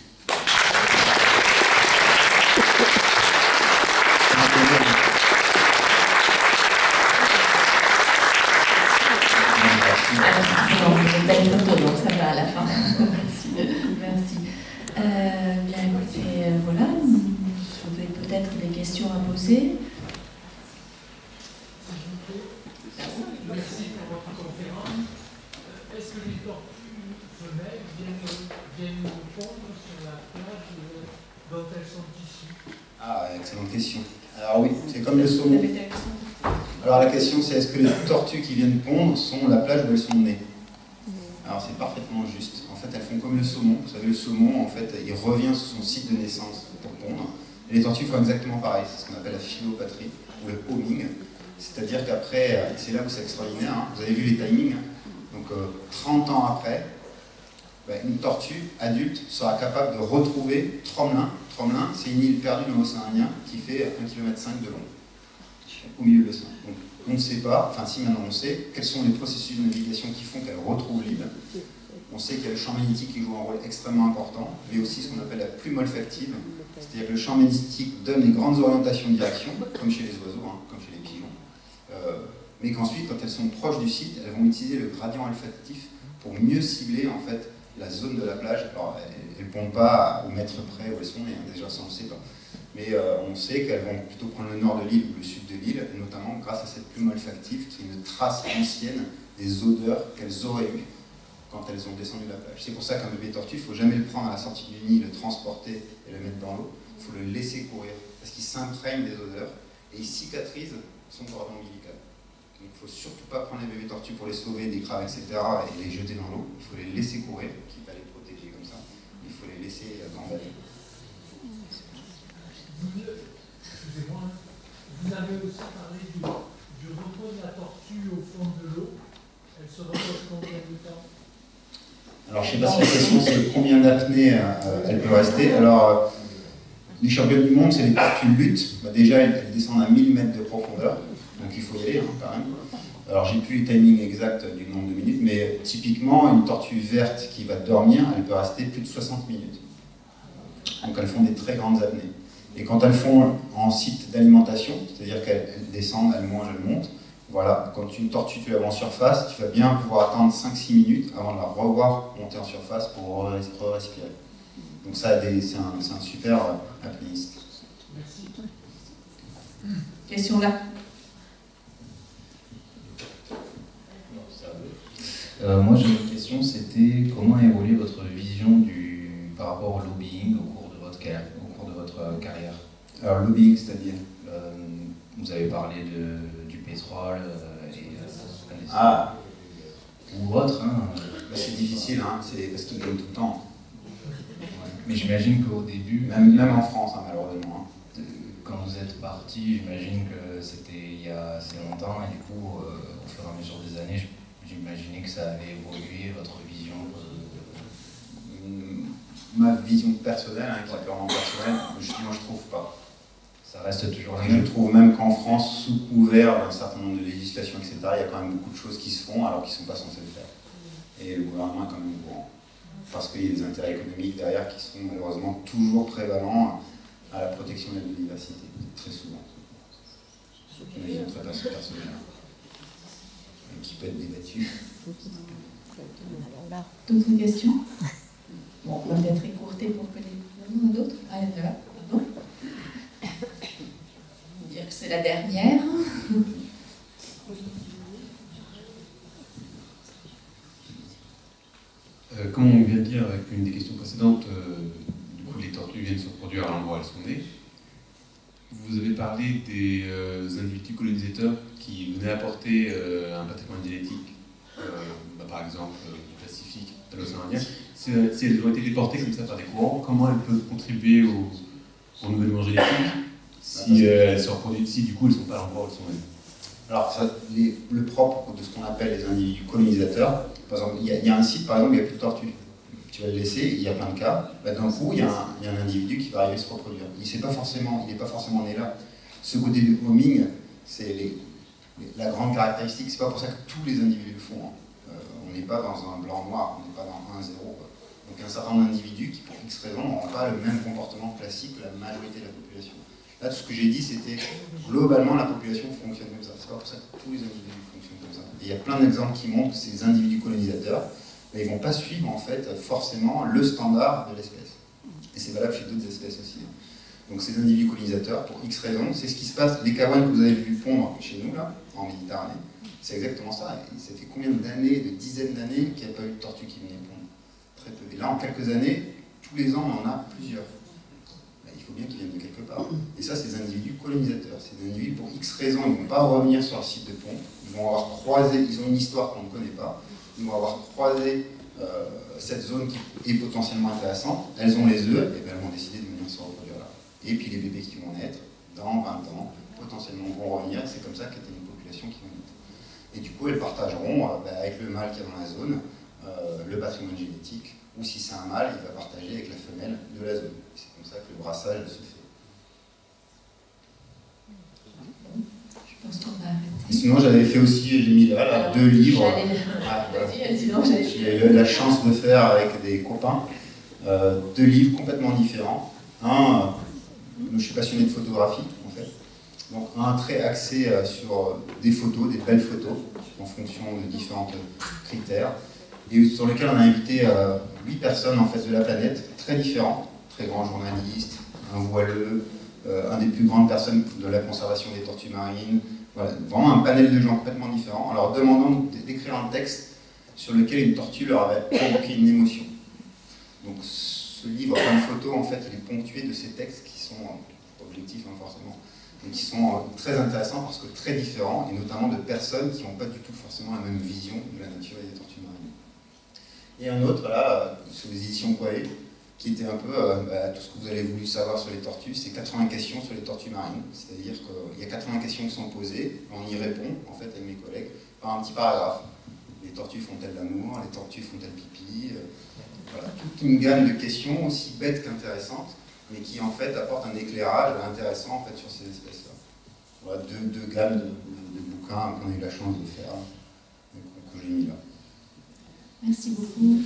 Alors, une belle photo, donc ça va à la fin. Merci. Bien écoutez, voilà, vous avez peut-être des questions à poser. Merci pour votre conférence. Est-ce que les tortues femelles viennent pondre sur la plage dont elles sont issues? Ah, excellente question. Alors oui, c'est comme le saumon. Alors la question c'est, est-ce que les tortues qui viennent pondre sont la plage où elles sont nées? Alors c'est parfaitement juste. En fait, elles font comme le saumon. Vous savez, le saumon, en fait, il revient sur son site de naissance pour pondre. Et les tortues font exactement pareil. C'est ce qu'on appelle la phylopatrie, ou le homing. C'est-à-dire qu'après, c'est là où c'est extraordinaire, hein. Vous avez vu les timings, hein. Donc 30 ans après, une tortue adulte sera capable de retrouver Tromelin. Tromelin, c'est une île perdue dans l'océan Indien qui fait 1,5 km de long, au milieu de l'océan. Donc on ne sait pas, enfin si maintenant on sait, quels sont les processus de navigation qui font qu'elle retrouve l'île. On sait qu'il y a le champ magnétique qui joue un rôle extrêmement important, mais aussi ce qu'on appelle la plume olfactive, c'est-à-dire que le champ magnétique donne les grandes orientations de direction, comme chez les oiseaux, comme chez les pigeons, mais qu'ensuite, quand elles sont proches du site, elles vont utiliser le gradient olfactif pour mieux cibler en fait la zone de la plage. Alors, elles ne pondent pas au mètre près où elles sont, et déjà ça on ne sait pas. Mais on sait qu'elles vont plutôt prendre le nord de l'île ou le sud de l'île, notamment grâce à cette plume olfactive qui est une trace ancienne des odeurs qu'elles auraient eues quand elles ont descendu la plage. C'est pour ça qu'un bébé tortue, il ne faut jamais le prendre à la sortie du nid, le transporter et le mettre dans l'eau. Il faut le laisser courir, parce qu'il s'imprègne des odeurs et il cicatrise son cordon ombilical. Donc il ne faut surtout pas prendre les bébés tortues pour les sauver des crabe, etc. et les jeter dans l'eau. Il faut les laisser courir, quitte à les protéger comme ça. Il faut les laisser gambader. Excusez-moi, vous avez aussi parlé du repos de la tortue au fond de l'eau. Elle se repose combien de temps? Alors, je ne sais pas si la question c'est combien d'apnées elle peut rester. Alors, les championnes du monde, c'est les tortues luttes. Déjà, elles descendent à 1000 mètres de profondeur, donc il faut y aller quand même. Alors, j'ai plus les timings exacts du nombre de minutes, mais typiquement, une tortue verte qui va dormir, elle peut rester plus de 60 minutes. Donc, elles font des très grandes apnées. Et quand elles font en site d'alimentation, c'est-à-dire qu'elles descendent, elles mangent, elles montent, voilà, quand une tortue, tu la vois en surface, tu vas bien pouvoir attendre 5-6 minutes avant de la revoir monter en surface pour respirer. Donc ça, c'est un super apnéiste. Merci. Question là. Moi j'ai une question, c'était comment a évolué votre vision par rapport au lobbying au cours de votre carrière? Alors lobbying, c'est-à-dire vous avez parlé du pétrole ou autre. C'est difficile, c'est parce qu'ils gagnent tout le temps. Mais j'imagine qu'au début... Même en France, malheureusement. Quand vous êtes parti, j'imagine que c'était il y a assez longtemps, et du coup, au fur et à mesure des années, j'imaginais que ça avait évolué, votre vision. Ma vision personnelle, qui est purement personnelle, moi je trouve pas. Ça reste toujours la Et même. je trouve même qu'en France, sous couvert d'un certain nombre de législations, etc., il y a quand même beaucoup de choses qui se font alors qu'ils ne sont pas censés le faire. Et le gouvernement est quand même au courant. Parce qu'il y a des intérêts économiques derrière qui sont malheureusement toujours prévalents à la protection de la biodiversité, très souvent. C'est une vision très personnelle, qui peut être débattue. D'autres questions? Bon, on va peut-être écourter pour que les d'autres. Ah, là, pardon. On va dire que c'est la dernière. Comme on vient de dire avec une des questions précédentes, du coup les tortues viennent se reproduire à l'endroit où elles sont nées. Vous avez parlé des individus colonisateurs qui venaient apporter un patrimoine génétique, par exemple du Pacifique à l'océan Indien. Si elles ont été déportées comme ça par des courants, comment elles peuvent contribuer au renouvellement génétique si elles se reproduisent, si du coup elles ne sont pas à l'endroit où elles sont nées? Alors, le propre de ce qu'on appelle les individus colonisateurs, par exemple, il y a un site, par exemple, il n'y a plus de tortues. Tu vas le laisser, il y a plein de cas. D'un coup, il y a un individu qui va arriver à se reproduire. Il n'est pas forcément né là. Ce côté du homing, c'est la grande caractéristique. C'est pas pour ça que tous les individus le font. On n'est pas dans un blanc-noir, on n'est pas dans 1-0. Donc, il y a un certain nombre d'individus qui, pour X raisons, n'auront pas le même comportement classique que la majorité de la population. Là, tout ce que j'ai dit, c'était globalement la population fonctionne comme ça. C'est pas pour ça que tous les individus fonctionnent comme ça. Et il y a plein d'exemples qui montrent que ces individus colonisateurs, ils ne vont pas suivre en fait forcément le standard de l'espèce. Et c'est valable chez d'autres espèces aussi. Donc ces individus colonisateurs, pour X raisons, c'est ce qui se passe. Les carouanes que vous avez vu pondre chez nous, là, en Méditerranée, c'est exactement ça. Et ça fait combien d'années, de dizaines d'années, qu'il n'y a pas eu de tortues qui venaient pondre? Très peu. Et là, en quelques années, tous les ans, on en a plusieurs. Il faut bien qu'ils viennent de quelque part. Et ça, c'est des individus colonisateurs. C'est des individus, pour X raisons, ils ne vont pas revenir sur le site de pont. Ils vont avoir croisé, ils ont une histoire qu'on ne connaît pas. Ils vont avoir croisé cette zone qui est potentiellement intéressante. Elles ont les œufs, et bien elles vont décider de venir se reproduire là. Et puis les bébés qui vont naître, dans 20 ans, potentiellement vont revenir. C'est comme ça qu'il y a une population qui va naître. Et du coup, elles partageront avec le mâle qui est dans la zone le patrimoine génétique ou si c'est un mâle, il va partager avec la femelle de la zone. C'est comme ça que le brassage se fait. Je pense qu'on va arrêter. Sinon, j'avais fait aussi, j'ai mis là, 2 livres. J'ai eu la chance de faire avec des copains 2 livres complètement différents. Je suis passionné de photographie, en fait. Donc, un très axé sur des photos, des belles photos, en fonction de différents critères, et sur lequel on a invité 8 personnes en fait, de la planète, très différents, très grands journalistes, un voileux, un des plus grandes personnes de la conservation des tortues marines, voilà, vraiment un panel de gens complètement différents, en leur demandant d'écrire un texte sur lequel une tortue leur avait provoqué une émotion. Donc ce livre, plein de photos, en fait, il est ponctué de ces textes qui sont objectifs, hein, forcément, mais qui sont très intéressants parce que très différents, et notamment de personnes qui n'ont pas du tout forcément la même vision de la nature et des tortues marines. Et un autre, là, sur les éditions Poirier, qui était un peu tout ce que vous avez voulu savoir sur les tortues, c'est 80 questions sur les tortues marines. C'est-à-dire qu'il y a 80 questions qui sont posées, on y répond, en fait, avec mes collègues, par un petit paragraphe. Les tortues font-elles l'amour? Les tortues font-elles pipi? Voilà, toute une gamme de questions aussi bêtes qu'intéressantes, mais qui, en fait, apportent un éclairage intéressant, en fait, sur ces espèces-là. Voilà, deux gammes de bouquins qu'on a eu la chance de faire, que j'ai mis là. Merci beaucoup.